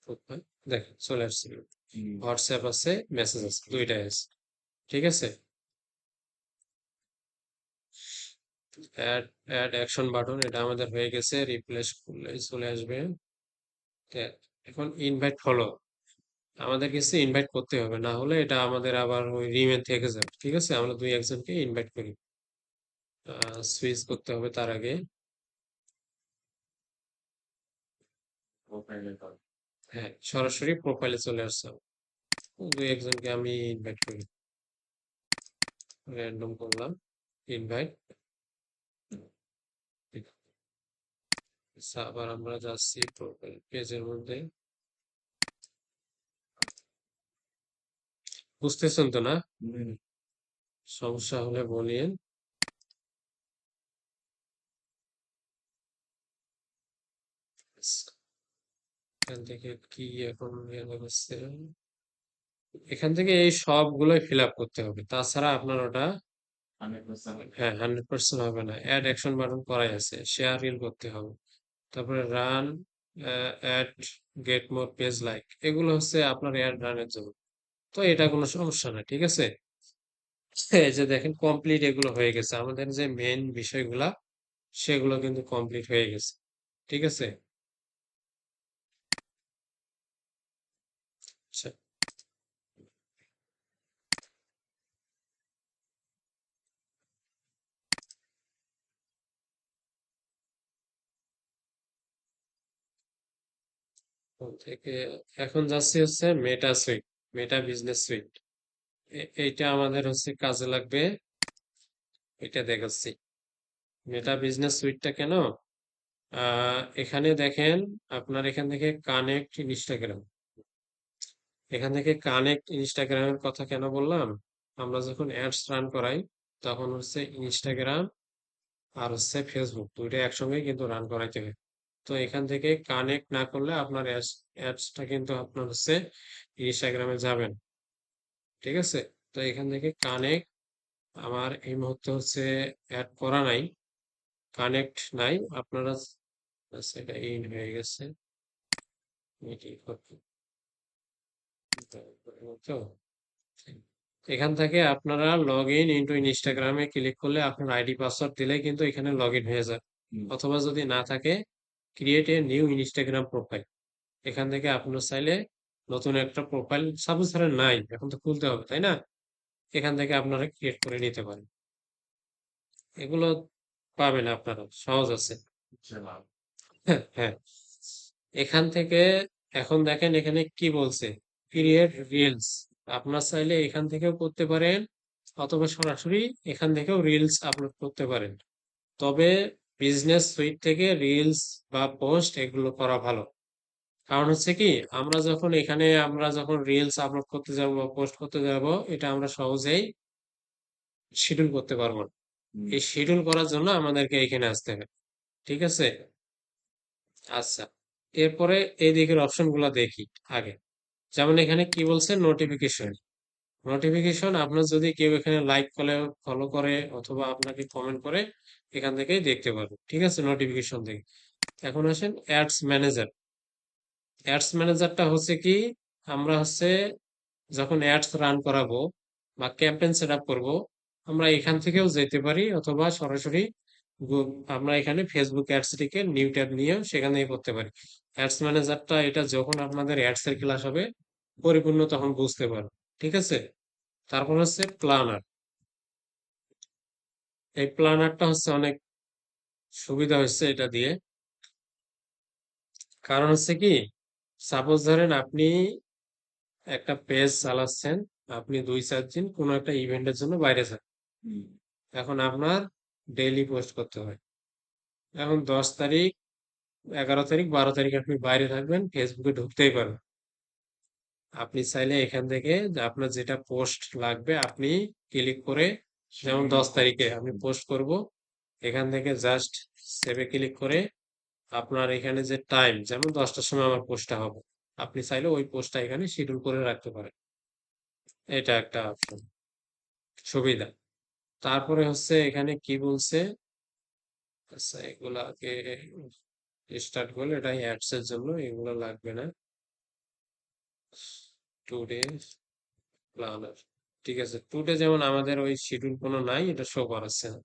প্রোফাইল দেখেন চলে আসছে। হুম, হোয়াটসঅ্যাপ আছে, মেসেজ আছে, দুইটাই আছে। ঠিক আছে। অ্যাড অ্যাড অ্যাকশন বাটন এটা আমাদের হয়ে গেছে, রিপ্লেস করলেই চলে আসবে। এখন ইনভাইট ফলো আমাদের কিছু ইনভাইট করতে হবে, না হলে এটা আমাদের আবার ওই রিমেল থেকে যাবে। ঠিক আছে, আমরা দুই একজনকে ইনভাইট করি। সুইচ করতে হবে তার আগে। প্রোফাইলে তো। হ্যাঁ, সরাসরি প্রোফাইলে চলে আসছে। দুই একজনকে আমি ইনভাইট করি, র্যান্ডম করলাম ইনভাইট। আবার আমরা যাচ্ছি প্রোফাইল পেজের মধ্যে। বুঝতেছেন তো না? হুম, সমস্যা হলে বলিয়েন। এখান থেকে কি এখন ইয়ে হচ্ছে, এখান থেকে এই সবগুলোই ফিল আপ করতে হবে, তাছাড়া আপনার ওটা 100%। হ্যাঁ 100% হবে না। অ্যাড অ্যাকশন বাটন করাই আছে, শেয়ার রিল করতে হবে, তারপরে run ad, get more page like, এগুলো হচ্ছে আপনার অ্যাড রানের জন্য। তো এটা কোনো সমস্যা না, ঠিক আছে। এই যে দেখেন কমপ্লিট এগুলো হয়ে গেছে, আমাদের যে মেইন বিষয়গুলা সেগুলো কিন্তু কমপ্লিট হয়ে গেছে। ঠিক আছে। আচ্ছা, ওখান থেকে এখন যাচ্ছি হচ্ছে মেটা সুইট, মেটা বিজনেস সুইট। এইটা আমাদের হচ্ছে কাজে লাগবে, এটা দেখাচ্ছি। মেটা বিজনেস সুইটটা কেন, এখানে দেখেন আপনার এখান থেকে কানেক্ট ইনস্টাগ্রাম, এখান থেকে কানেক্ট ইনস্টাগ্রামের কথা কেন বললাম, আমরা যখন অ্যাডস রান করাই তখন হচ্ছে ইনস্টাগ্রাম আর হচ্ছে ফেসবুক দুইটা একসঙ্গে কিন্তু রান করাইতে হয়। তো এখান থেকে কানেক্ট না করলে আপনার অ্যাডসটা কিন্তু আপনার হচ্ছে ইনস্টাগ্রামে যাবেন। ঠিক আছে। তো এখান থেকে কানেক্ট আমার এই মুহূর্তে হচ্ছে অ্যাড করা নাই, কানেক্ট নাই আপনারা। আচ্ছা, এটা ইন হয়ে গেছে, এটি করতে তো এখান থেকে আপনারা লগ ইন ইন্টু ইনস্টাগ্রামে ক্লিক করলে আপনার আইডি পাসওয়ার্ড দিলেই কিন্তু এখানে লগ ইন হয়ে যায়। হুম, অথবা যদি না থাকে, create a new Instagram profile, এখান থেকে আপনার চাইলে নতুন একটা প্রোফাইল, সাপোজ ধরেন নাই, এখন তো খুলতে হবে তাই না, এখান থেকে আপনারা ক্রিয়েট করে নিতে পারেন। এগুলো পাবেন আপনারা, সহজ আছে। বুঝলাম। হ্যাঁ হ্যাঁ। এখান থেকে এখন দেখেন এখানে কি বলছে, ক্রিয়েট রিলস। আপনার চাইলে এখান থেকেও করতে পারেন, অথবা সরাসরি এখান থেকেও রিলস আপলোড করতে পারেন। তবে বিজনেস সুইট থেকে রিলস বা পোস্ট এগুলো করা ভালো। কারণ হচ্ছে কি, আমরা যখন রিলস আপলোড করতে যাব বা পোস্ট করতে যাব, এটা আমরা সহজেই শিডিউল করতে পারবো না। হুম, এই শিডিউল করার জন্য আমাদেরকে এখানে আসতে হবে। ঠিক আছে। আচ্ছা, এরপরে এই দিকের অপশন গুলা দেখি আগে। যেমন এখানে কি বলছে, নোটিফিকেশন। নোটিফিকেশন আপনার যদি কেউ এখানে লাইক করে, ফলো করে, অথবা আপনাকে কমেন্ট করে, এখান থেকেই দেখতে পারবেন। ঠিক আছে, নোটিফিকেশন থেকে। এখন আসেন অ্যাডস ম্যানেজার। অ্যাডস ম্যানেজারটা হচ্ছে কি, আমরা হচ্ছে যখন অ্যাডস রান করাবো বা ক্যাম্পেইন সেট আপ করবো, আমরা এখান থেকেও যেতে পারি, অথবা সরাসরি আমরা এখানে ফেসবুক অ্যাডসটিকে নিউ ট্যাব নিয়ে সেখান থেকে করতে পারি। অ্যাডস ম্যানেজারটা এটা যখন আপনাদের অ্যাডস এর ক্লাস হবে পরিপূর্ণ তখন বুঝতে পারবে। ঠিক আছে। তারপর হচ্ছে প্ল্যানার। এই প্ল্যানারটা হচ্ছে অনেক সুবিধা হচ্ছে এটা দিয়ে। কারণ হচ্ছে কি, সাপোজ ধরেন আপনি একটা পেজ চালাচ্ছেন, আপনি 2-4 দিন কোনো একটা ইভেন্টের জন্য বাইরে যান, হুম, এখন আপনার ডেইলি পোস্ট করতে হয়। এখন 10 তারিখ 11 তারিখ 12 তারিখ আপনি বাইরে থাকবেন, ফেসবুকে ঢুকতেই পারবেন। আপনি চাইলে এখান থেকে যে আপনার যেটা পোস্ট লাগবে আপনি ক্লিক করে, যেমন শিডিউল 10 তারিখে আমি পোস্ট করব, এখান থেকে জাস্ট সেভে ক্লিক করে আপনার এখানে যে টাইম, যেমন 10টার সময় আমার পোস্টটা হবে, আপনি চাইলে ওই পোস্টটা এখানে শিডিউল করে রাখতে পারেন। এটা একটা অপশন, সুবিধা। তারপরে হচ্ছে এখানে কি বলছে, আচ্ছা এগুলাকে স্টার্ট করলে এটা অ্যাডস এর জন্য, এগুলো লাগবে না। টুডে প্ল্যানার, ঠিক আছে। টুডে যেমন আমাদের ওই শিডিউল কোনো নাই, এটা শো করাচ্ছে না।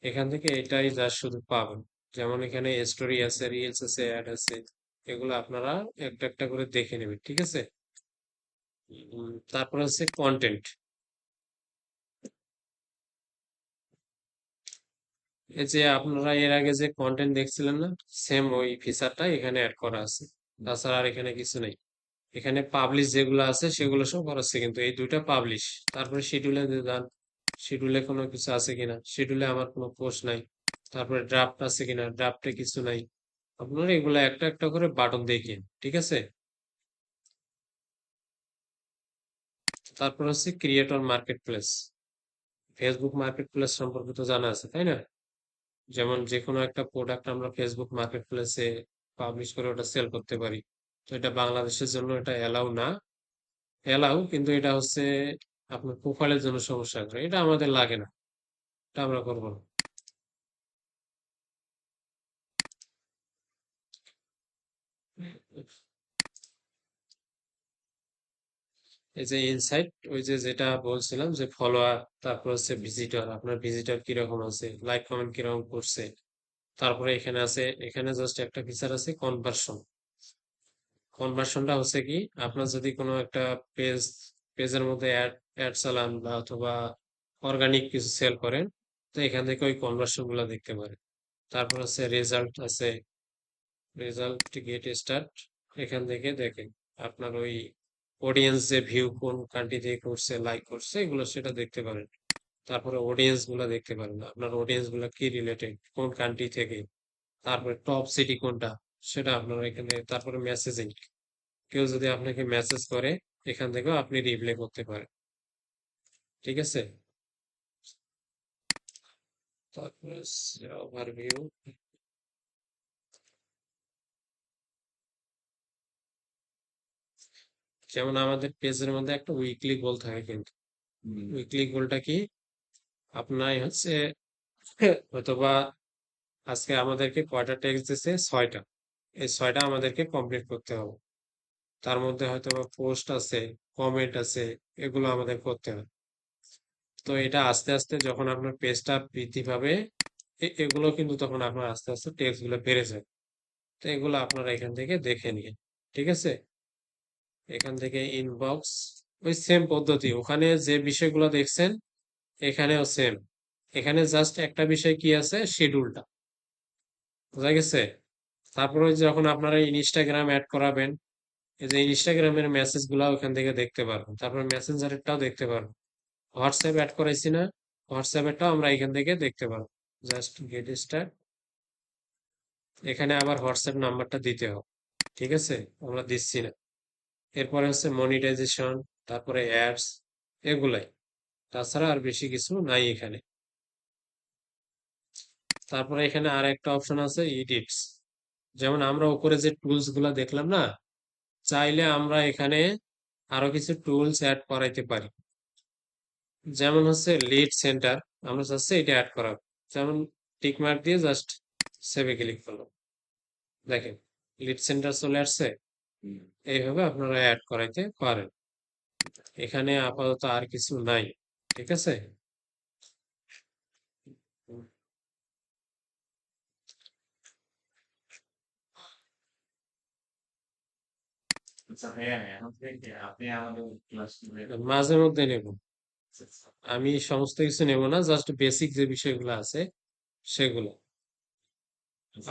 এখান থেকে এটাই যা শুধু পাবেন। যেমন এখানে স্টোরি আছে, রিলস আছে, অ্যাড আছে, এগুলো আপনারা একটা একটা করে দেখে নেবেন, ঠিক আছে। তারপর হচ্ছে কন্টেন্ট। এই যে আপনারা এর আগে যে কন্টেন্ট দেখছিলেন না, সেম ওই ফিচারটা এখানে অ্যাড করা আছে। তাছাড়া আর এখানে কিছু নেই। এখানে পাবলিশ যেগুলো আছে সেগুলো সব করাচ্ছে, কিন্তু এই দুইটা পাবলিশ। তারপরে শিডিউলে যান, শিডিউলে কোনো কিছু আছে কিনা, শিডিউলে আমার কোনো পোস্ট নাই। তারপরে ড্রাফট আছে কিনা, ড্রাফটে কিছু নাই। আপনারা এগুলো একটা একটা করে বাটন দেখিয়ে, ঠিক আছে। তারপর হচ্ছে creator market place. Facebook market place সম্পর্কে তো জানা আছে, তাই না? যেমন যে কোনো একটা প্রোডাক্ট আমরা ফেসবুক মার্কেট প্লেসে পাবলিশ করে ওটা সেল করতে পারি। তো এটা বাংলাদেশের জন্য এটা এলাও না, এলাও, কিন্তু এটা হচ্ছে আপনার প্রোফাইলের জন্য সমস্যা করে, এটা আমাদের লাগে না, এটা আমরা করবো না। এই যে ইনসাইট, ওই যে যেটা বলছিলাম যে ফলোয়ার, তারপর হচ্ছে ভিজিটর, আপনার ভিজিটর কিরকম আছে, লাইক কমেন্ট কিরকম করছে। তারপরে এখানে আছে, এখানে জাস্ট একটা ফিচার আছে কনভার্সন। কনভার্সনটা হচ্ছে কি, আপনার যদি কোনো একটা পেজ, পেজের মধ্যে অ্যাড অ্যাড চালান বা অথবা অর্গানিক কিছু সেল করেন, তো এখান থেকে ওই কনভার্সন গুলো দেখতে পারেন। তারপর হচ্ছে রেজাল্ট আছে, রেজাল্ট গেট স্টার্ট, এখান থেকে দেখেন আপনার ওই অডিয়েন্স যে ভিউ কোন কান্ট্রি থেকে করছে, লাইক করছে, এগুলো সেটা দেখতে পারেন। তারপরে অডিয়েন্স গুলা দেখতে পারেন, আপনার অডিয়েন্স গুলা কি রিলেটেড, কোন কান্ট্রি থেকে। তারপরে টপ সিটি কোনটা, সেটা আপনারা এখানে। তারপরে মেসেজিং, কেউ যদি আপনাকে মেসেজ করে, এখান থেকেও আপনি রিপ্লাই করতে পারেন, ঠিক আছে। তারপরে ওভারভিউ, যেমন আমাদের পেজের মধ্যে একটা উইকলি গোল থাকে, কিন্তু উইকলি গোলটা কি, আপনার হচ্ছে হয়তোবা আজকে আমাদেরকে কয়টা টেক্সট দিছে, 6টা। এই 6টা আমাদেরকে কমপ্লিট করতে হবে। তার মধ্যে হয়তোবা পোস্ট আছে, কমেন্ট আছে, এগুলো আমাদের করতে হবে। তো এটা আস্তে আস্তে যখন আপনার পেজটা বৃদ্ধি পাবে, এগুলো কিন্তু তখন আপনার আস্তে আস্তে টেক্সট গুলো বেড়ে যায়। তো এগুলো আপনারা এখান থেকে দেখে নিন, ঠিক আছে। এখান থেকে ইনবক্স, ওই সেম পদ্ধতি, ওখানে যে বিষয়গুলো দেখছেন এখানেও সেম। এখানে জাস্ট একটা বিষয় কি আছে, শিডিউলটা, বোঝা গেছে। তারপরে যখন আপনারা ইনস্টাগ্রাম অ্যাড করাবেন, এই যে ইনস্টাগ্রামের মেসেজ গুলা ওখান থেকে দেখতে পারবেন। তারপর মেসেঞ্জারেরটাও দেখতে পারবেন। হোয়াটসঅ্যাপ অ্যাড করাইছি না, হোয়াটসঅ্যাপেরটাও আমরা এখান থেকে দেখতে পারবো। জাস্ট গেট স্টার্ট, এখানে আবার হোয়াটসঅ্যাপ নাম্বারটা দিতে হবে, ঠিক আছে, আমরা দিচ্ছি না। এরপরে হচ্ছে মনিটাইজেশন, তারপরে অ্যাডস, এগুলাই। তাছাড়া আর বেশি কিছু নাই এখানে। তারপরে এখানে আর একটা অপশন আছে এডিটস। যেমন আমরা উপরে যে টুলস গুলা দেখলাম না, চাইলে আমরা এখানে আরো কিছু টুলস অ্যাড করাইতে পারি। যেমন হচ্ছে লিড সেন্টার, আমরা চাচ্ছি এটা অ্যাড করা। যেমন টিক মার্ক দিয়ে জাস্ট সেভে ক্লিক করলাম, দেখেন লিড সেন্টার চলে আসছে। এইভাবে আপনারা অ্যাড করাইতে পারেন। এখানে আপাতত আর কিছু নাই, ঠিক আছে। আচ্ছা ভাইয়া, এখন থেকে আপনি আমাদের ক্লাস নেবেন। মাঝে মধ্যে নেব, আমি সমস্ত কিছু নেব না, জাস্ট বেসিক যে বিষয়গুলো আছে সেগুলো।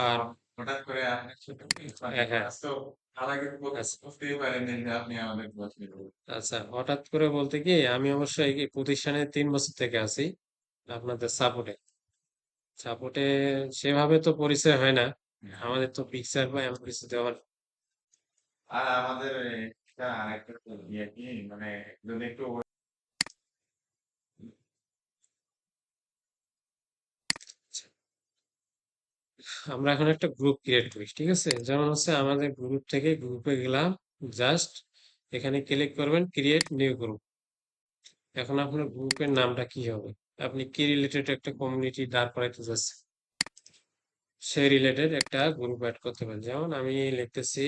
আর হঠাৎ করে আপনার সাথে মানে হ্যাঁ, হ্যাঁ, ক্লাস তো তার আগে আচ্ছা বুঝতেই পারেননি যে আপনি আমাদের ক্লাস নেবেন। আচ্ছা, হঠাৎ করে বলতে কি, আমি অবশ্য এই প্রতিষ্ঠানে 3 বছর থেকে আছি আপনাদের সাপোর্টে। সাপোর্টে সেভাবে তো পরিচয় হয় না, আমাদের তো পিকচার বা এমন কিছু দেওয়ার। আর আমাদের আরেকটা ইয়ে কি মানে যদি একটু আমরা এখন একটা গ্রুপ ক্রিয়েট করি, ঠিক আছে? যেমন হচ্ছে আমাদের গ্রুপ থেকে গ্রুপে গেলাম, জাস্ট এখানে ক্লিক করবেন ক্রিয়েট নিউ গ্রুপ। এখন আপনার গ্রুপের নামটা কি হবে? আপনি কি রিলেটেড একটা কমিউনিটি দাঁড় করাইতে যাচ্ছেন, সেই রিলেটেড একটা গ্রুপ অ্যাড করতে পারেন। যেমন আমি লিখতেছি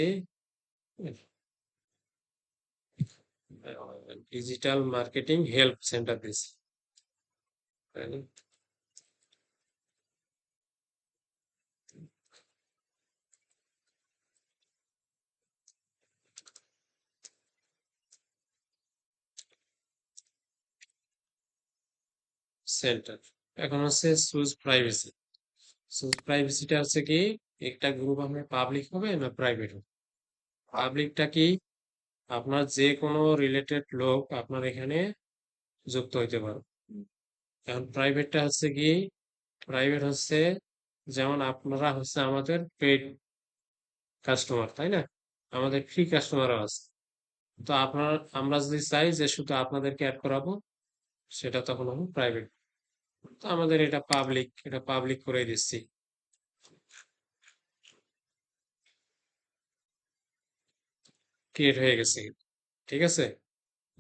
ডিজিটাল মার্কেটিং হেল্প সেন্টার দিছি, সেন্টার। এখন হচ্ছে চুজ প্রাইভেসি। চুজ প্রাইভেসিটা হচ্ছে কি, একটা গ্রুপ আপনার পাবলিক হবে না প্রাইভেট হবে? পাবলিকটা কি, আপনার যে কোনো রিলেটেড লোক আপনার এখানে যুক্ত হইতে পারে। এখন প্রাইভেটটা হচ্ছে কি, প্রাইভেট হচ্ছে যেমন আপনারা হচ্ছে আমাদের পেড কাস্টমার, তাই না? আমাদের ফ্রি কাস্টমারও আছে। তো আপনার, আমরা যদি চাই যে শুধু আপনাদেরকে অ্যাড করাবো, সেটা তখন হবে প্রাইভেট। তো আমাদের এটা পাবলিক, এটা পাবলিক করে দিচ্ছি, ক্রিয়েট হয়ে গেছে। ঠিক আছে,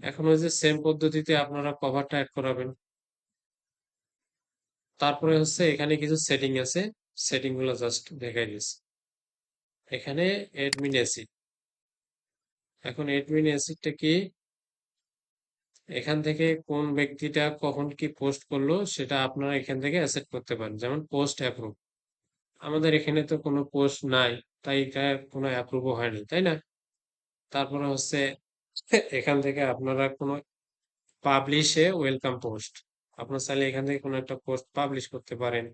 এখন ওই যে সেম পদ্ধতিতে আপনারা কভারটা অ্যাড করাবেন। তারপরে হচ্ছে এখানে কিছু সেটিং আছে, সেটিং গুলো জাস্ট দেখাই দিচ্ছি। এখানে অ্যাডমিন অ্যাসিড। এখন অ্যাডমিন অ্যাসিডটা কি, এখান থেকে কোন ব্যক্তিটা কখন কি পোস্ট করলো সেটা আপনারা এখান থেকে অ্যাসেট করতে পারেন। যেমন পোস্ট অ্যাপ্রুভ, আমাদের এখানে তো কোনো পোস্ট নাই, তাই এটা কোনো অ্যাপ্রুভও হয়নি, তাই না? তারপরে হচ্ছে এখান থেকে আপনারা কোনো পাবলিশে ওয়েলকাম পোস্ট, আপনার চাইলে এখান থেকে কোনো একটা পোস্ট পাবলিশ করতে পারেন।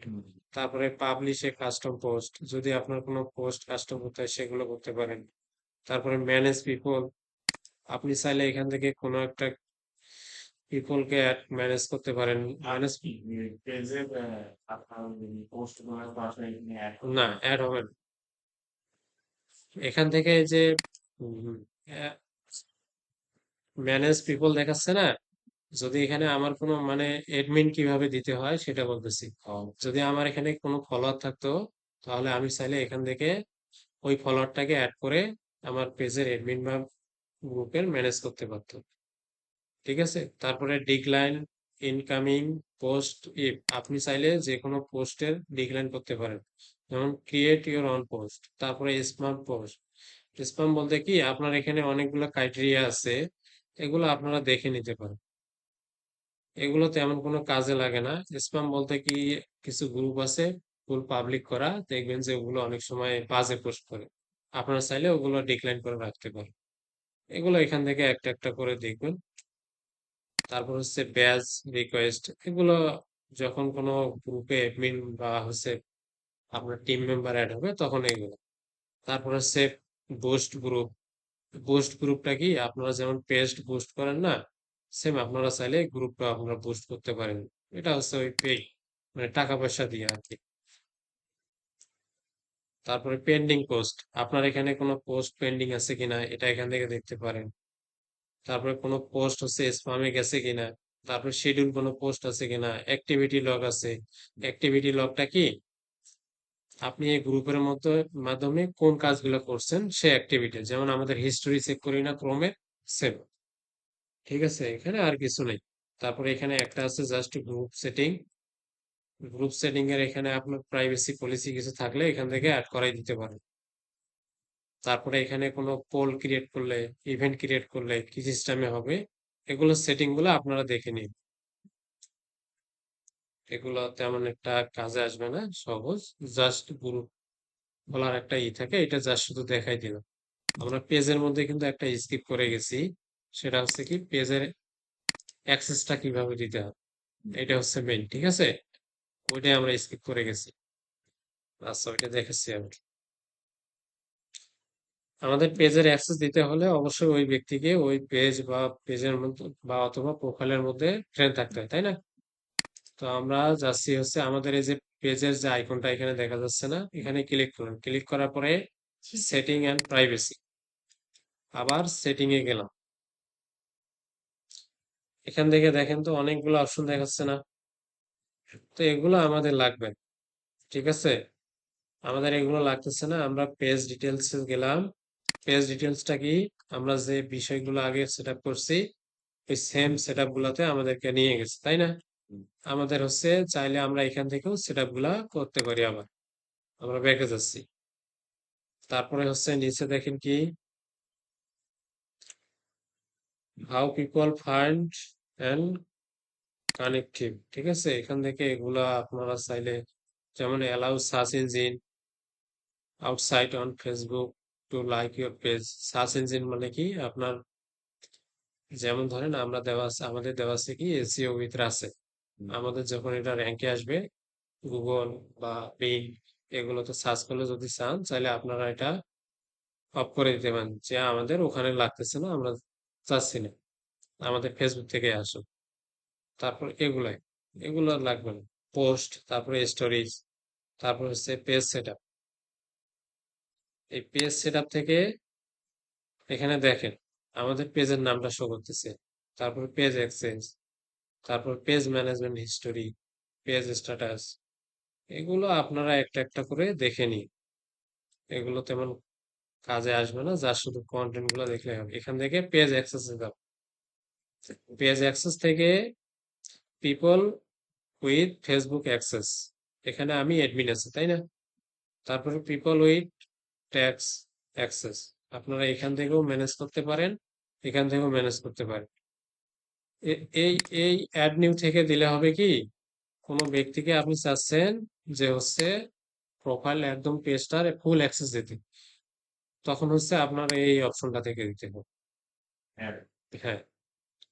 তারপরে পাবলিশে কাস্টম পোস্ট, যদি আপনার কোনো পোস্ট কাস্টম করতে হয় সেগুলো করতে পারেন। তারপরে ম্যানেজ পিপল, আপনি চাইলে এখান থেকে কোনো একটা পিপলকে ম্যানেজ করতে পারেন। ম্যানেজ পেজে আপনার পোস্ট গুলো তো আসলে এখানে অ্যাড না, অ্যাড হবে না। এখান থেকে যে ম্যানেজ পিপল দেখাচ্ছে না, যদি এখানে আমার কোনো মানে এডমিন কিভাবে দিতে হয় সেটা বলতেছি। যদি আমার এখানে কোনো ফলোয়ার থাকতো, তাহলে আমি চাইলে এখান থেকে ওই ফলোয়ারটাকে অ্যাড করে আমার পেজের এডমিন বা গ্রুপের ম্যানেজ করতে পারতো। ঠিক আছে, তারপরে ডিক্লাইন ইনকামিং পোস্ট, ইফ আপনি চাইলে যে কোনো পোস্টের ডিক্লাইন করতে পারেন। যেমন ক্রিয়েট ইউর অন পোস্ট। তারপরে স্প্যাম পোস্ট। স্প্যাম বলতে কি, আপনার এখানে অনেকগুলো ক্রাইটেরিয়া আছে, এগুলো আপনারা দেখে নিতে পারেন। এগুলো তেমন কোনো কাজে লাগে না। স্প্যাম বলতে কি, কিছু গ্রুপ আছে ফুল পাবলিক করা, দেখবেন যে ওগুলো অনেক সময় বাজে পোস্ট করে, আপনারা চাইলে ওগুলো ডিক্লাইন করে রাখতে পারেন। এগুলো এখান থেকে একটা একটা করে দেখবেন। তারপর হচ্ছে ব্যাচ রিকোয়েস্ট, এগুলো যখন কোনো গ্রুপে অ্যাডমিন বা হচ্ছে আপনার টিম মেম্বার অ্যাড হবে তখন এগুলো। তারপর হচ্ছে বুস্ট গ্রুপ। বুস্ট গ্রুপটা কি, আপনারা যেমন পেজ বুস্ট করেন না, সেম আপনারা চাইলে গ্রুপটা আপনারা বুস্ট করতে পারেন। এটা হচ্ছে ওই পে, মানে টাকা পয়সা দিয়ে আর কি। তারপরে পেন্ডিং পোস্ট, আপনার এখানে কোনো পোস্ট পেন্ডিং আছে কিনা এটা এখান থেকে দেখতে পারেন। তারপরে কোনো পোস্ট হচ্ছে স্প্যামে গেছে কিনা। তারপরে শিডিউল কোনো পোস্ট আছে কিনা, অ্যাক্টিভিটি লগ আছে। অ্যাক্টিভিটি লগটা কি, আপনি এই গ্রুপের মধ্যে মাধ্যমে কোন কাজগুলো করছেন সে অ্যাক্টিভিটি, যেমন আমাদের হিস্টোরি চেক করি না ক্রমে, সেম। ঠিক আছে, এখানে আর কিছু নেই। তারপরে এখানে একটা আছে just group setting. Group setting এর এখানে আপনার প্রাইভেসি পলিসি কিছু থাকলে এখান থেকে অ্যাড করাই দিতে পারেন। তারপরে এখানে কোনো পোল ক্রিয়েট করলে, ইভেন্ট ক্রিয়েট করলে কি সিস্টেমে হবে, এগুলো সেটিং গুলো আপনারা দেখে নিন। এগুলো তেমন একটা কাজে আসবে না, সহজ। জাস্ট গ্রুপ বলার একটা থাকে, এটা জাস্ট শুধু দেখাই দিলাম। আমরা পেজের মধ্যে কিন্তু একটা স্কিপ করে গেছি, সেটা হচ্ছে কি পেজের অ্যাক্সেসটা কিভাবে দিতে হবে, এটা হচ্ছে মেইন। ঠিক আছে, ওইটাই আমরা স্কিপ করে গেছি। আচ্ছা, ওইটা দেখেছি আমি। আমাদের পেজের অ্যাক্সেস দিতে হলে অবশ্যই ওই ব্যক্তিকে ওই পেজ বা পেজের মধ্যে বা অথবা প্রোফাইলের মধ্যে ফ্রেন্ড থাকতে হয়, তাই না? তো আমরা যাচ্ছি হচ্ছে আমাদের এই যে পেজের যে আইকনটা এখানে দেখা যাচ্ছে না, এখানে ক্লিক করুন। ক্লিক করার পরে সেটিং অ্যান্ড প্রাইভেসি, আবার সেটিং এ গেলাম। এখান থেকে দেখেন তো অনেকগুলো অপশন দেখাচ্ছে না, তো এগুলো আমাদের লাগবে না, ঠিক আছে। আমাদের এগুলো লাগতেছে না, আমরা পেজ ডিটেলস গেলাম। পেজ ডিটেলসটা কি, আমরা যে বিষয়গুলো আগে সেট আপ করছি ওই সেম সেট আপ গুলাতে আমাদেরকে নিয়ে গেছে, তাই না? আমাদের হচ্ছে চাইলে আমরা এখান থেকেও সেট আপ গুলা করতে পারি। আবার আমরা ব্যাকে যাচ্ছি, তারপরে হচ্ছে নিচে দেখেন কি, how people find and connective, ঠিক আছে। এখান থেকে এগুলা আপনারা চাইলে, যেমন allow search engine outside on Facebook to like your page. Search engine মানে কি আপনার, যেমন ধরেন আমরা দেওয়া আছে, আমাদের দেওয়া আছে কি এসইও উইথ রাসেল। আমাদের যখন এটা র্যাঙ্কে আসবে গুগল বা বিং এগুলোতে সার্চ করলে যদি চান, চাইলে আপনারা এটা অফ করে দিতে পারেন, যে আমাদের ওখানে লাগতেছে না, আমরা চাচ্ছি না, আমাদের ফেসবুক থেকে আসুন। তারপর এগুলো লাগবে না। পোস্ট, তারপরে স্টোরিজ, তারপর হচ্ছে পেজ সেটআপ। এই পেজ সেটআপ থেকে এখানে দেখেন আমাদের পেজের নামটা শো করতেছে, তারপর পেজ এক্সচেঞ্জ, তারপর page management history, page status. এগুলো আপনারা একটা একটা করে দেখে নিন, এগুলো তেমন কাজে আসবে না, যা শুধু কন্টেন্ট গুলো দেখলে হবে। এখান থেকে পেজ অ্যাক্সেস দাও। পেজ অ্যাক্সেস থেকে পিপল উইথ ফেসবুক অ্যাক্সেস, এখানে আমি অ্যাডমিন আছি, তাই না? তারপরে পিপল উইথ ট্যাক্স অ্যাক্সেস, আপনারা এখান থেকেও ম্যানেজ করতে পারেন, এখান থেকেও ম্যানেজ করতে পারেন। এই এই অ্যাড নিউ থেকে দিলে হবে কি, কোনো ব্যক্তিকে আপনি চাচ্ছেন যে হচ্ছে প্রোফাইল একদম পেজটার ফুল অ্যাক্সেস দিতে, তখন হচ্ছে আপনার এই অপশনটা থেকে দিতে হবে। হ্যাঁ, হ্যাঁ,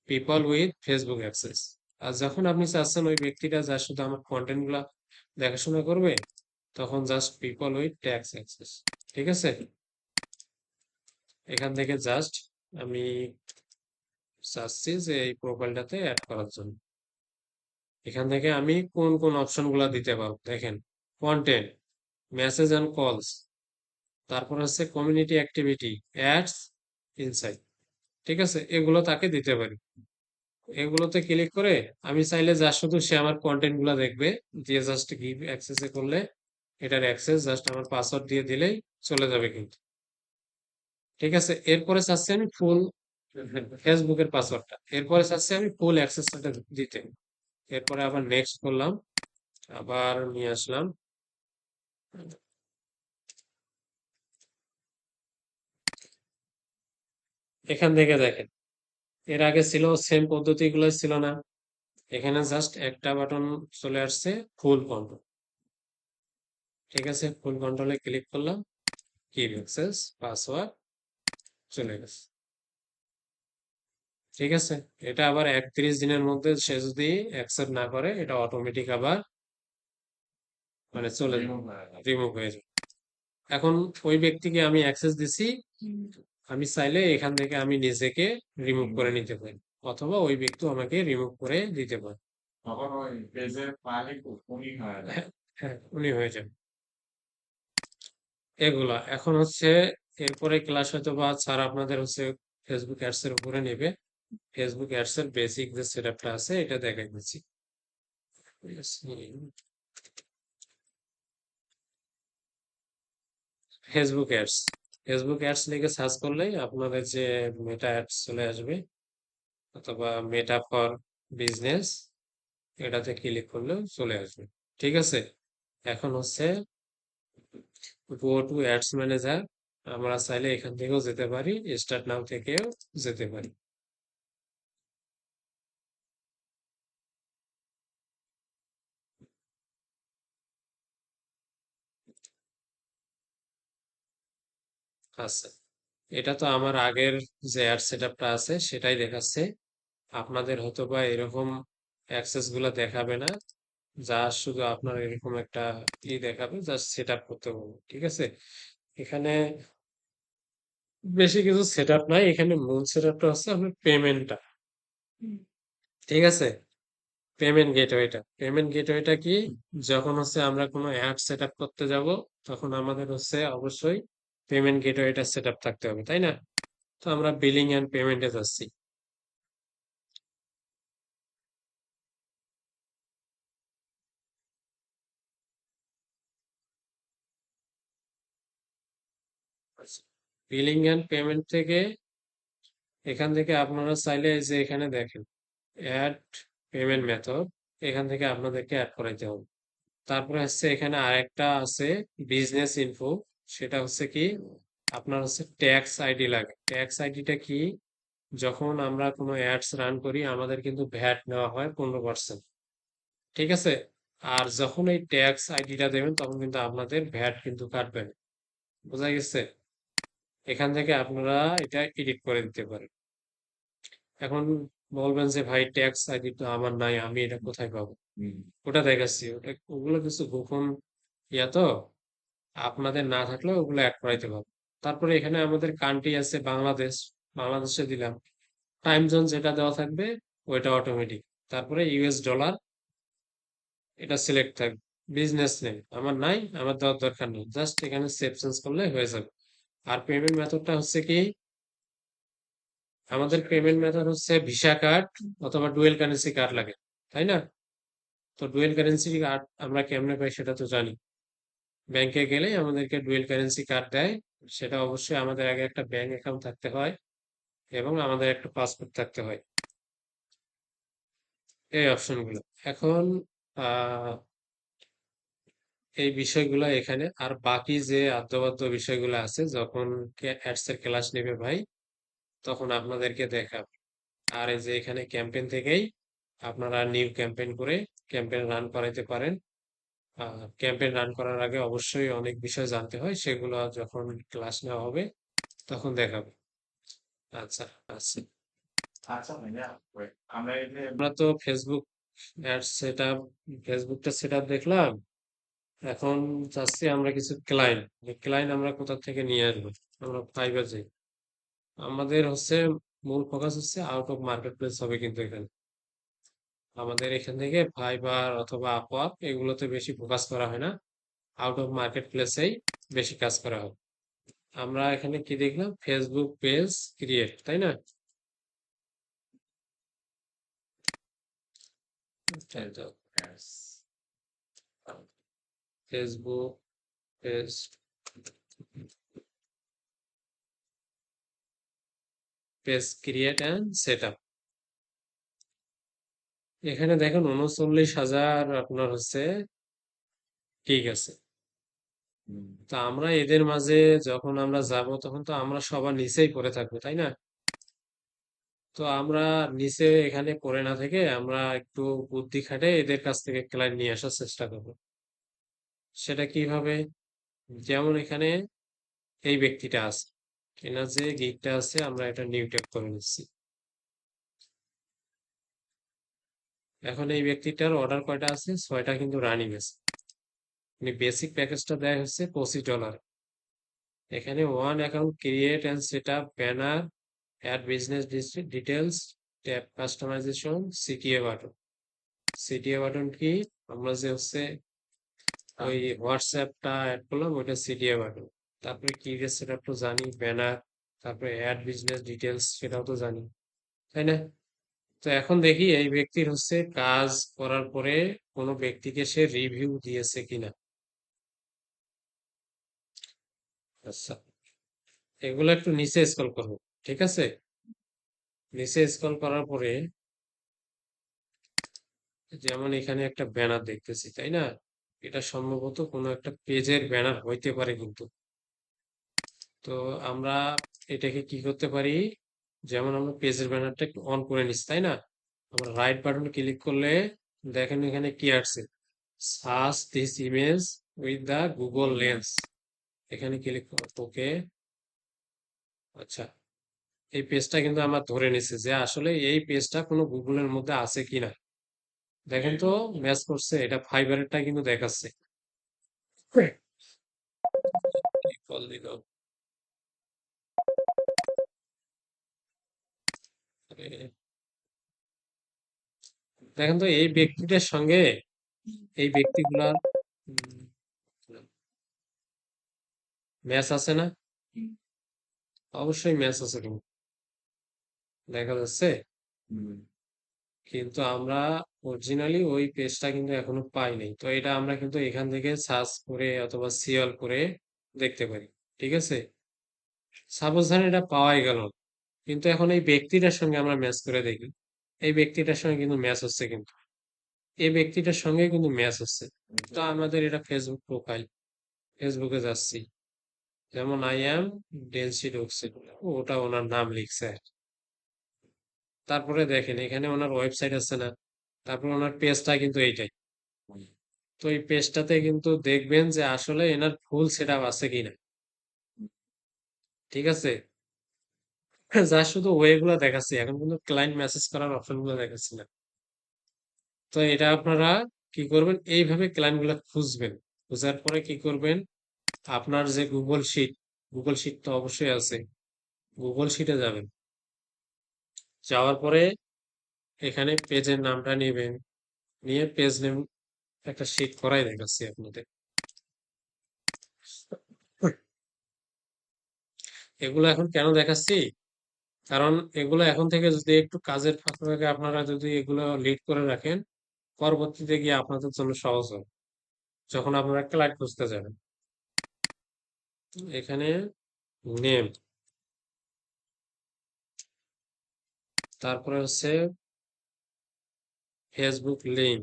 পিপল উইথ ফেসবুক অ্যাক্সেস। আর যখন আপনি চাচ্ছেন ওই ব্যক্তিটা যার শুধু আমার কন্টেন্ট গুলা দেখাশোনা করবে, তখন just people with tax access, ঠিক আছে। এখান থেকে জাস্ট আমি চাচ্ছি যে এই প্রোফাইলটাতে অ্যাড করার জন্য। এখান থেকে আমি কোন কোন অপশন গুলা দিতে পারবো দেখেন, কন্টেন্ট, মেসেজ অ্যান্ড কলস, তারপর হচ্ছে কমিউনিটি অ্যাক্টিভিটি, অ্যাডস, ইনসাইট, ঠিক আছে। এগুলো তাকে দিতে পারি। এগুলোতে ক্লিক করে আমি চাইলে যা শুধু সে আমার কন্টেন্ট গুলা দেখবে, দিয়ে জাস্ট গিভ অ্যাক্সেসে করলে এটার অ্যাক্সেস জাস্ট আমার পাসওয়ার্ড দিয়ে দিলেই চলে যাবে কিন্তু, ঠিক আছে। এরপরে চাচ্ছি আমি ফুল ফেসবুকের পাসওয়ার্ডটা, এরপরে চাচ্ছি আমি ফুল অ্যাক্সেসটা দিতে। এরপরে আবার নেক্সট করলাম, আবার নিয়ে আসলাম। এখান থেকে দেখেন এর আগে ছিল সেম পদ্ধতিগুলো ছিল না, এখানে জাস্ট একটা বাটন চলে আসছে, ফুল কন্ট্রোল, ঠিক আছে। ফুল কন্ট্রোলে ক্লিক করলাম, কিপ অ্যাক্সেস পাসওয়ার্ড, চলে গেছে, ঠিক আছে। এটা আবার 31 দিনের মধ্যে সে যদি অ্যাকসেপ্ট না করে, এটা অটোমেটিক আবার মানে চলে রিমুভ হয়ে যাবে। রিমুভ হয়ে যাবে। এখন ওই ব্যক্তিকে আমি অ্যাক্সেস দিছি, আমি চাইলে এখান থেকে আমি নিজেকে রিমুভ করে নিতে পারি, অথবা ওই ব্যক্তি আমাকে রিমুভ করে দিতে পারে। তখন ওই পেজের মালিক উনি হয়ে যায়। হ্যাঁ, হ্যাঁ, উনি হয়ে যাবে। এগুলা এখন হচ্ছে এরপরে ক্লাস হয়তো বা স্যার আপনাদের হচ্ছে ফেসবুক অ্যাডস এর উপরে নেবে। ফেসবুক অ্যাডস এর বেসিক যে সেটআপটা আছে এটা দেখাই দিচ্ছি। ফেসবুক অ্যাডস, ফেসবুক অ্যাডস লিখে সার্চ করলেই আপনাদের যে মেটা অ্যাডস চলে আসবে, অথবা মেটা ফর বিজনেস, এটাতে ক্লিক করলেও চলে আসবে, ঠিক আছে। এখন হচ্ছে গো টু অ্যাডস ম্যানেজার, আমরা চাইলে এখান থেকেও যেতে পারি, স্টার্ট নাও থেকেও যেতে পারি। আচ্ছা, এটা তো আমার আগের যে অ্যাড সেটআপটা আছে সেটাই দেখাচ্ছে। আপনাদের হয়তো বা এরকম অ্যাক্সেস গুলা দেখাবে না, যা শুধু আপনার এরকম একটা দেখাবে, জাস্ট সেট আপ করতে হবে, ঠিক আছে। এখানে বেশি কিছু সেট আপ নাই, এখানে মূল সেট আপটা হচ্ছে আপনার পেমেন্টটা, ঠিক আছে। পেমেন্ট গেটওয়েটা কি, যখন হচ্ছে আমরা কোনো অ্যাড সেট আপ করতে যাব, তখন আমাদের হচ্ছে অবশ্যই পেমেন্ট গেটওয়েটা সেট আপ থাকতে হবে, তাই না? তো আমরা বিলিং অ্যান্ড পেমেন্টে যাচ্ছি। বিলিং অ্যান্ড পেমেন্ট থেকে, এখান থেকে আপনারা চাইলে এই যে এখানে দেখেন অ্যাড পেমেন্ট মেথড, এখান থেকে আপনাদেরকে অ্যাড করাইতে হবে। তারপরে হচ্ছে এখানে আরেকটা আছে বিজনেস ইনফো, সেটা হচ্ছে কি আপনার হচ্ছে ট্যাক্স আইডি লাগে। ট্যাক্স আইডিটা কি, যখন আমরা কোনো অ্যাডস রান করি আমাদের কিন্তু ভ্যাট নেওয়া হয় 15%, ঠিক আছে? আর যখন এই ট্যাক্স আইডিটা দেবেন তখন কিন্তু আপনাদের ভ্যাট কিন্তু কাটবে না। বোঝা গেছে? এখান থেকে আপনারা এটা এডিট করে দিতে পারেন। এখন বলবেন যে ভাই ট্যাক্স আইডি তো আমার নাই, আমি এটা কোথায় পাবো? ওটা দেখাচ্ছি, ওগুলো কিছু গোপন ইয়া তো, আপনাদের না থাকলে ওগুলো অ্যাড করাইতে পারবো। তারপরে এখানে আমাদের কান্ট্রি আছে বাংলাদেশ, বাংলাদেশে দিলাম। টাইম জোন যেটা দেওয়া থাকবে ওইটা অটোমেটিক। তারপরে ইউএস ডলার, এটা সিলেক্ট থাকবে। বিজনেস নেম আমার নাই, আমার দেওয়ার দরকার নেই, জাস্ট এখানে সেভ চেঞ্জ করলে হয়ে যাবে। আর পেমেন্ট মেথডটা হচ্ছে কি, আমাদের পেমেন্ট মেথড হচ্ছে ভিসা কার্ড অথবা ডুয়েল কারেন্সি কার্ড লাগে, তাই না? তো ডুয়েল কারেন্সি কার্ড আমরা কেমনে পাই সেটা তো জানি। ব্যাংকে গেলেই আমাদেরকে ডুয়েল কারেন্সি কার্ড দেয়। সেটা অবশ্যই আমাদের আগে একটা ব্যাংক অ্যাকাউন্ট থাকতে হয় এবং আমাদের একটা পাসপোর্ট থাকতে হয়। এই অপশনগুলো এখন, আহ এই বিষয়গুলো এখানে, আর বাকি যে আদ্যবাদ্য বিষয়গুলো আছে যখন অ্যাডস এর ক্লাস নেবে ভাই, তখন আপনাদেরকে দেখাবো। আর এই যে এখানে ক্যাম্পেইন থেকেই আপনারা নিউ ক্যাম্পেইন করে ক্যাম্পেইন রান করাইতে পারেন। ক্যাম্পেইন রান করার আগে অবশ্যই অনেক বিষয় জানতে হয়, সেগুলো যখন ক্লাস নেওয়া হবে তখন দেখাবো। আচ্ছা, আচ্ছা। আচ্ছা ভাইয়া, আমরা এই যে আমরা তো ফেসবুক অ্যাডস সেটআপ, ফেসবুকটা সেটআপ দেখলাম। এখন চাচ্ছি আমরা কিছু ক্লায়েন্ট, ক্লায়েন্ট আমরা কোথা থেকে নিয়ে আসবো? আমরা ফাইবার যাই। আমাদের হচ্ছে মূল ফোকাস হচ্ছে আউট অফ মার্কেট প্লেস হবে, কিন্তু এখানে আমাদের এখান থেকে ফাইবার অথবা আপওয়ার্ক এগুলোতে বেশি ফোকাস করা হয় না, আউট অফ মার্কেট প্লেসেই বেশি কাজ করা হয়। আমরা এখানে কি দেখলাম, ফেসবুক পেজ ক্রিয়েট, তাই না? তাই তো, Facebook page, page create and set up. এখানে দেখেন 39,000 আপনার হচ্ছে, ঠিক আছে। তা আমরা এদের মাঝে যখন আমরা যাব তখন তো আমরা সবার নিচেই পড়ে থাকবো, তাই না? তো আমরা নিচে এখানে পড়ে না থেকে আমরা একটু বুদ্ধি খাটে এদের কাছ থেকে ক্লায়েন্ট নিয়ে আসার চেষ্টা করবো। সেটা কিভাবে? যেমন এখানে এই ব্যক্তিটা আছে, এনার যে গিগটা আছে আমরা এটা নিউ ট্যাগ করে নিচ্ছি। এখন এই ব্যক্তিটার অর্ডার কয়টা আছে? 6টা কিন্তু রানিং আছে। মানে বেসিক প্যাকেজটা দেয় হচ্ছে $25। এখানে one account create and set up banner, ad business details, tab customization, CTA button. CTA button কি, আমরা যে হচ্ছে ওই হোয়াটসঅ্যাপটা অ্যাড করলাম ওইটা সিটিএ বাটন। তারপরে কিভাবে সেট আপ তো জানি, ব্যানার, তারপরে অ্যাড বিজনেস ডিটেলস সেটাও তো জানি, তাই না? তো এখন দেখি এই ব্যক্তির হচ্ছে কাজ করার পরে কোনো ব্যক্তিকে সে রিভিউ দিয়েছে কিনা। আচ্ছা, এগুলো একটু নিচে স্ক্রল করবো, ঠিক আছে? নিচে স্ক্রল করার পরে যেমন এখানে একটা ব্যানার দেখতেছি, তাই না? এটা সম্ভবত কোনো একটা পেজের ব্যানার হইতে পারে কিন্তু। তো আমরা এটাকে কি করতে পারি, যেমন আমরা পেজের ব্যানারটা অন করে নিচ্ছি, তাই না? আমরা রাইট বাটন ক্লিক করলে দেখেন এখানে কি আসছে, search this image with the Google Lens. এখানে ক্লিক ওকে। আচ্ছা, এই পেজটা কিন্তু আমার ধরে নিচ্ছে যে আসলে এই পেজটা কোনো গুগলের মধ্যে আছে কিনা। দেখেন তো, ম্যাচ করছে, এটা ফাইবারেরটা কিন্তু দেখাচ্ছে। কি কল দিল? আরে, দেখেন তো এই ব্যক্তিটার সঙ্গে এই ব্যক্তিগুলার ম্যাচ আছে না? হুম, অবশ্যই ম্যাচ আছে, কিন্তু দেখা যাচ্ছে। হুম, কিন্তু আমরা অরিজিনালি ওই পেজটা কিন্তু এখনো পাই নাই। তো এটা আমরা কিন্তু এখান থেকে সার্চ করে অথবা সিওল করে দেখতে পারি। ঠিক আছে? সাপোজ ধরেন এটা পাওয়াই গেল, কিন্তু এখন এই ব্যক্তিটার সঙ্গে আমরা ম্যাচ করে দেখি। এই ব্যক্তিটার সঙ্গে কিন্তু ম্যাচ হচ্ছে, কিন্তু এই ব্যক্তিটার সঙ্গে কিন্তু ম্যাচ হচ্ছে। তো আমাদের এটা ফেসবুক প্রোফাইল, ফেসবুকে যাচ্ছি, যেমন আই অ্যাম ডেন্সি ডক্সি, ওটা ওনার নাম লিখছে। তারপরে দেখেন এখানে ওনার ওয়েবসাইট আছে না, তারপর ওনার পেজটা কিন্তু এইটাই। তো এই পেজটাতে কিন্তু দেখবেন যে আসলে এনার ফুল সেট আপ আছে কিনা। ঠিক আছে? যা শুধু ওয়ে গুলো দেখাচ্ছি, এখন কিন্তু ক্লায়েন্ট মেসেজ করার অপশন গুলো দেখাচ্ছি না। তো এটা আপনারা কি করবেন, এইভাবে ক্লায়েন্ট গুলো খুঁজবেন। খোঁজার পরে কি করবেন, আপনার যে গুগল শিট তো অবশ্যই আছে, গুগল শিটে যাবেন। যাওয়ার পরে এখানে পেজের নামটা নেবেন, নিয়ে পেজ নেম একটা শিট করাই দেখাচ্ছি আপনাদের। এগুলো এখন কেন দেখাচ্ছি, কারণ এগুলো এখন থেকে যদি একটু কাজের ফাঁকে ফাঁকে আপনারা যদি এগুলো লিড করে রাখেন, পরবর্তীতে গিয়ে আপনাদের জন্য সহজ হবে যখন আপনারা ক্লায়েন্ট খুঁজতে যাবেন। এখানে নেম, তারপরে হচ্ছে ফেসবুক লিঙ্ক,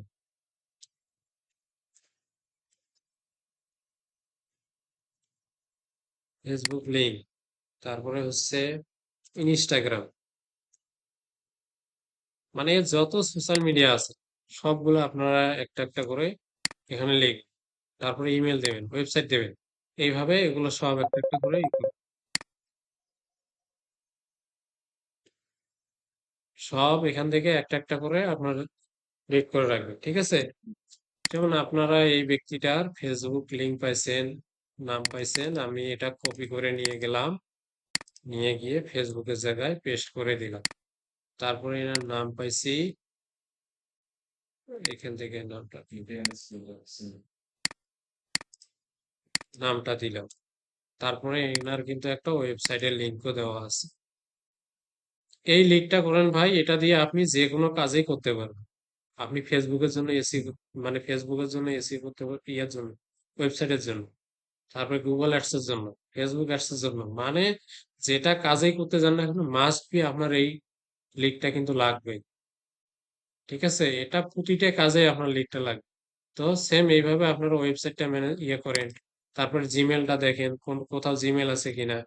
ফেসবুক লিঙ্ক, তারপরে হচ্ছে ইনস্টাগ্রাম, মানে যত সোশ্যাল মিডিয়া আছে সবগুলো আপনারা একটা একটা করে এখানে লিখবেন। তারপরে ইমেল দেবেন, ওয়েবসাইট দেবেন, এইভাবে এগুলো সব একটা একটা করে সব এখান থেকে একটা একটা করে আপনার রেড করে রাখবেন। ঠিক আছে? যেমন আপনারা এই ব্যক্তিটার ফেসবুক লিংক পাইছেন, নাম পাইছেন, আমি এটা কপি করে নিয়ে গেলাম, নিয়ে গিয়ে ফেসবুকের জায়গায় পেস্ট করে দিলাম। তারপরে এনার নাম পাইছি, এখান থেকে নামটা দিলাম। তারপরে এনার কিন্তু একটা ওয়েবসাইটের লিঙ্কও দেওয়া আছে। এই লিঙ্কটা করেন ভাই, এটা দিয়ে আপনি যে কোনো কাজেই করতে পারবেন। আপনি ফেসবুকের জন্য এসি, মানে ফেসবুকের জন্য এসি করতে পারবেন, ইয়ার জন্য, ওয়েবসাইটের জন্য, তারপরে গুগল অ্যাডস এর জন্য, ফেসবুক অ্যাডস এর জন্য, মানে যেটা কাজেই করতে যান না কেন, মাস্ট বি আপনার এই লিঙ্কটা কিন্তু লাগবে। ঠিক আছে? এটা প্রতিটা কাজে আপনার লিঙ্কটা লাগবে। তো সেম এইভাবে আপনারা ওয়েবসাইটটা ম্যানেজ করেন। তারপরে জিমেলটা দেখেন কোন কোথাও জিমেল আছে কিনা,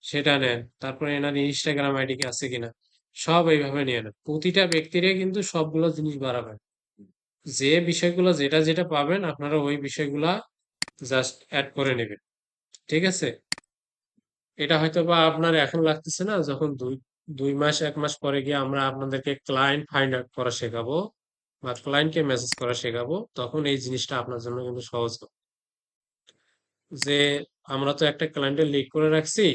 সেটা নেন। তারপরে এনার ইনস্টাগ্রাম আইডি আছে কিনা, সব এইভাবে নিয়ে নেন। প্রতিটা ব্যক্তিরে কিন্তু সবগুলো জিনিস বাড়াবেন। যে বিষয়গুলো যেটা যেটা পাবেন আপনারা ওই বিষয়গুলা জাস্ট অ্যাড করে নেবেন। ঠিক আছে? এটা হয়তো বা আপনার এখন লাগতেছে না, যখন দুই দুই মাস এক মাস পরে গিয়ে আমরা আপনাদেরকে ক্লায়েন্ট ফাইন্ড আউট করা শেখাবো বা ক্লায়েন্টকে মেসেজ করা শেখাবো, তখন এই জিনিসটা আপনার জন্য কিন্তু সহজ হবে। যে আমরা তো একটা ক্লায়েন্টের লিড করে রাখছি,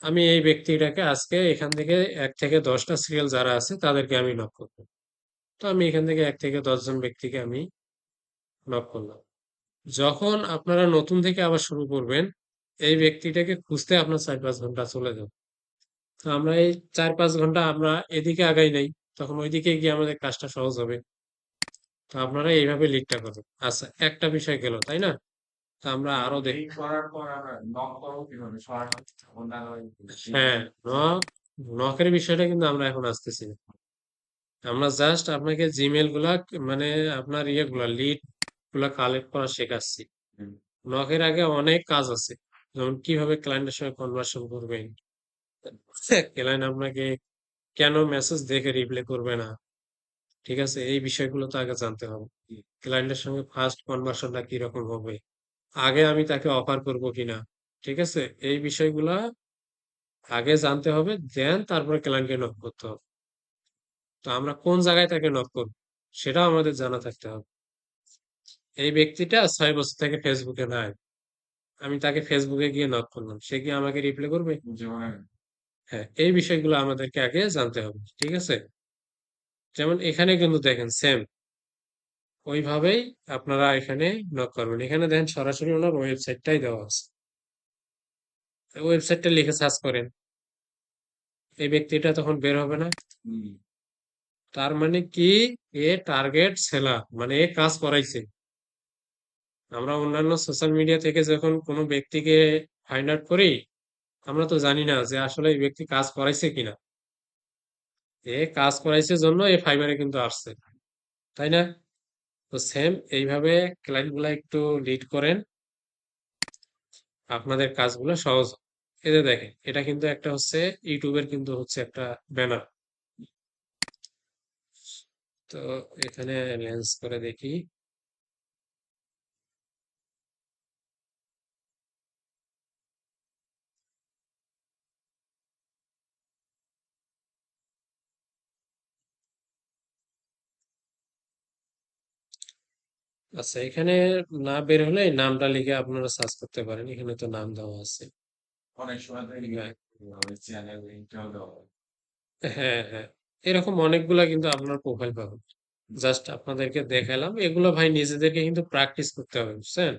আমি এই ব্যক্তিটাকে আজকে এখান থেকে 1 থেকে 10টা সিরিয়াল যারা আছে তাদেরকে আমি নক করবো। তো আমি এখান থেকে 1 থেকে 10 জন ব্যক্তিকে আমি নক করলাম। যখন আপনারা নতুন থেকে আবার শুরু করবেন, এই ব্যক্তিটাকে খুঁজতে আপনার 4-5 ঘন্টা চলে যাবে। তো আমরা এই 4-5 ঘন্টা আমরা এদিকে আগাই নাই, তখন ওইদিকে গিয়ে আমাদের কাজটা সহজ হবে। তো আপনারা এইভাবে লিডটা করবেন। আচ্ছা, একটা বিষয় গেল, তাই না? তো আমরা আরো দেখ, এই করার পর আমরা নক করবো কিভাবে সরাসরি ওনার ওই হ্যাঁ, নক, নকের বিষয়টা কিন্তু আমরা এখন আসতেছি না। আমরা জাস্ট আপনাকে জিমেল গুলা, মানে আপনার ইয়েগুলা লিড গুলা কালেক্ট করা শেখাচ্ছি। নকের আগে অনেক কাজ আছে, যেমন কিভাবে ক্লায়েন্টের সঙ্গে কনভার্সন করবেন, ক্লায়েন্ট আপনাকে কেন মেসেজ দেখে রিপ্লাই করবে না। ঠিক আছে? এই বিষয়গুলো তো আগে জানতে হবে। ক্লায়েন্টের সঙ্গে ফার্স্ট কনভার্সনটা কিরকম হবে, আগে আমি তাকে অফার করব কিনা। ঠিক আছে? এই বিষয়গুলা আগে জানতে হবে, দেন তারপরে ক্লায়েন্টকে নক করতে হবে। তো আমরা কোন জায়গায় তাকে নক করব সেটাও আমাদের জানা থাকতে হবে। এই ব্যক্তিটা 6 বছর থেকে ফেসবুকে নাই, আমি তাকে ফেসবুকে গিয়ে নক করলাম, সে কি আমাকে রিপ্লাই করবে? যেমন হ্যাঁ, এই বিষয়গুলো আমাদেরকে আগে জানতে হবে। ঠিক আছে? যেমন এখানে কিন্তু দেখেন সেম ওইভাবেই আপনারা এখানে নক করবেন। এখানে দেখেন সরাসরি ওনার ওয়েবসাইটটাই দেওয়া আছে। ওয়েবসাইটটা লিখে সার্চ করেন, এই ব্যক্তিটা তখন বের হবে না? হুম। তার মানে কি, এ টার্গেট সেলার, মানে এ কাজ করাইছে। আমরা অন্যান্য সোশ্যাল মিডিয়া থেকে যখন কোনো ব্যক্তিকে ফাইন্ড আউট করি, আমরা তো জানি না যে আসলে এই ব্যক্তি কাজ করাইছে কিনা। এ কাজ করাইছে জন্য এ ফাইবারে কিন্তু আসছে, তাই না? তো সেম এইভাবে ক্লায়েন্ট গুলা একটু লিড করেন, আপনাদের কাজগুলো সহজ হবে। এই যে দেখেন, এটা কিন্তু একটা হচ্ছে ইউটিউবের কিন্তু হচ্ছে একটা ব্যানার। তো এখানে লেন্স করে দেখি। আচ্ছা, এখানে না বের হলে এই নামটা লিখে আপনারা সার্চ করতে পারেন, এখানে তো নাম দেওয়া আছে। অনেক সময় তো হ্যাঁ, চ্যানেল লিঙ্কটাও দেওয়া হয়। হ্যাঁ, হ্যাঁ, এরকম অনেকগুলা কিন্তু আপনার প্রোফাইল পাবেন। জাস্ট আপনাদেরকে দেখালাম, এগুলো ভাই নিজেদেরকে কিন্তু প্র্যাকটিস করতে হবে, বুঝছেন?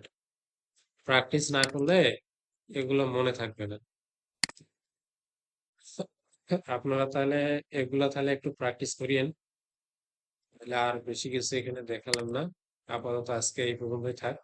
প্র্যাকটিস না করলে এগুলো মনে থাকবে না। আপনারা তাহলে এগুলা তাহলে একটু প্র্যাকটিস করিয়েন। তাহলে আর বেশি কিছু এখানে দেখালাম না, আপাতত আজকে এই পর্যন্তই থাক।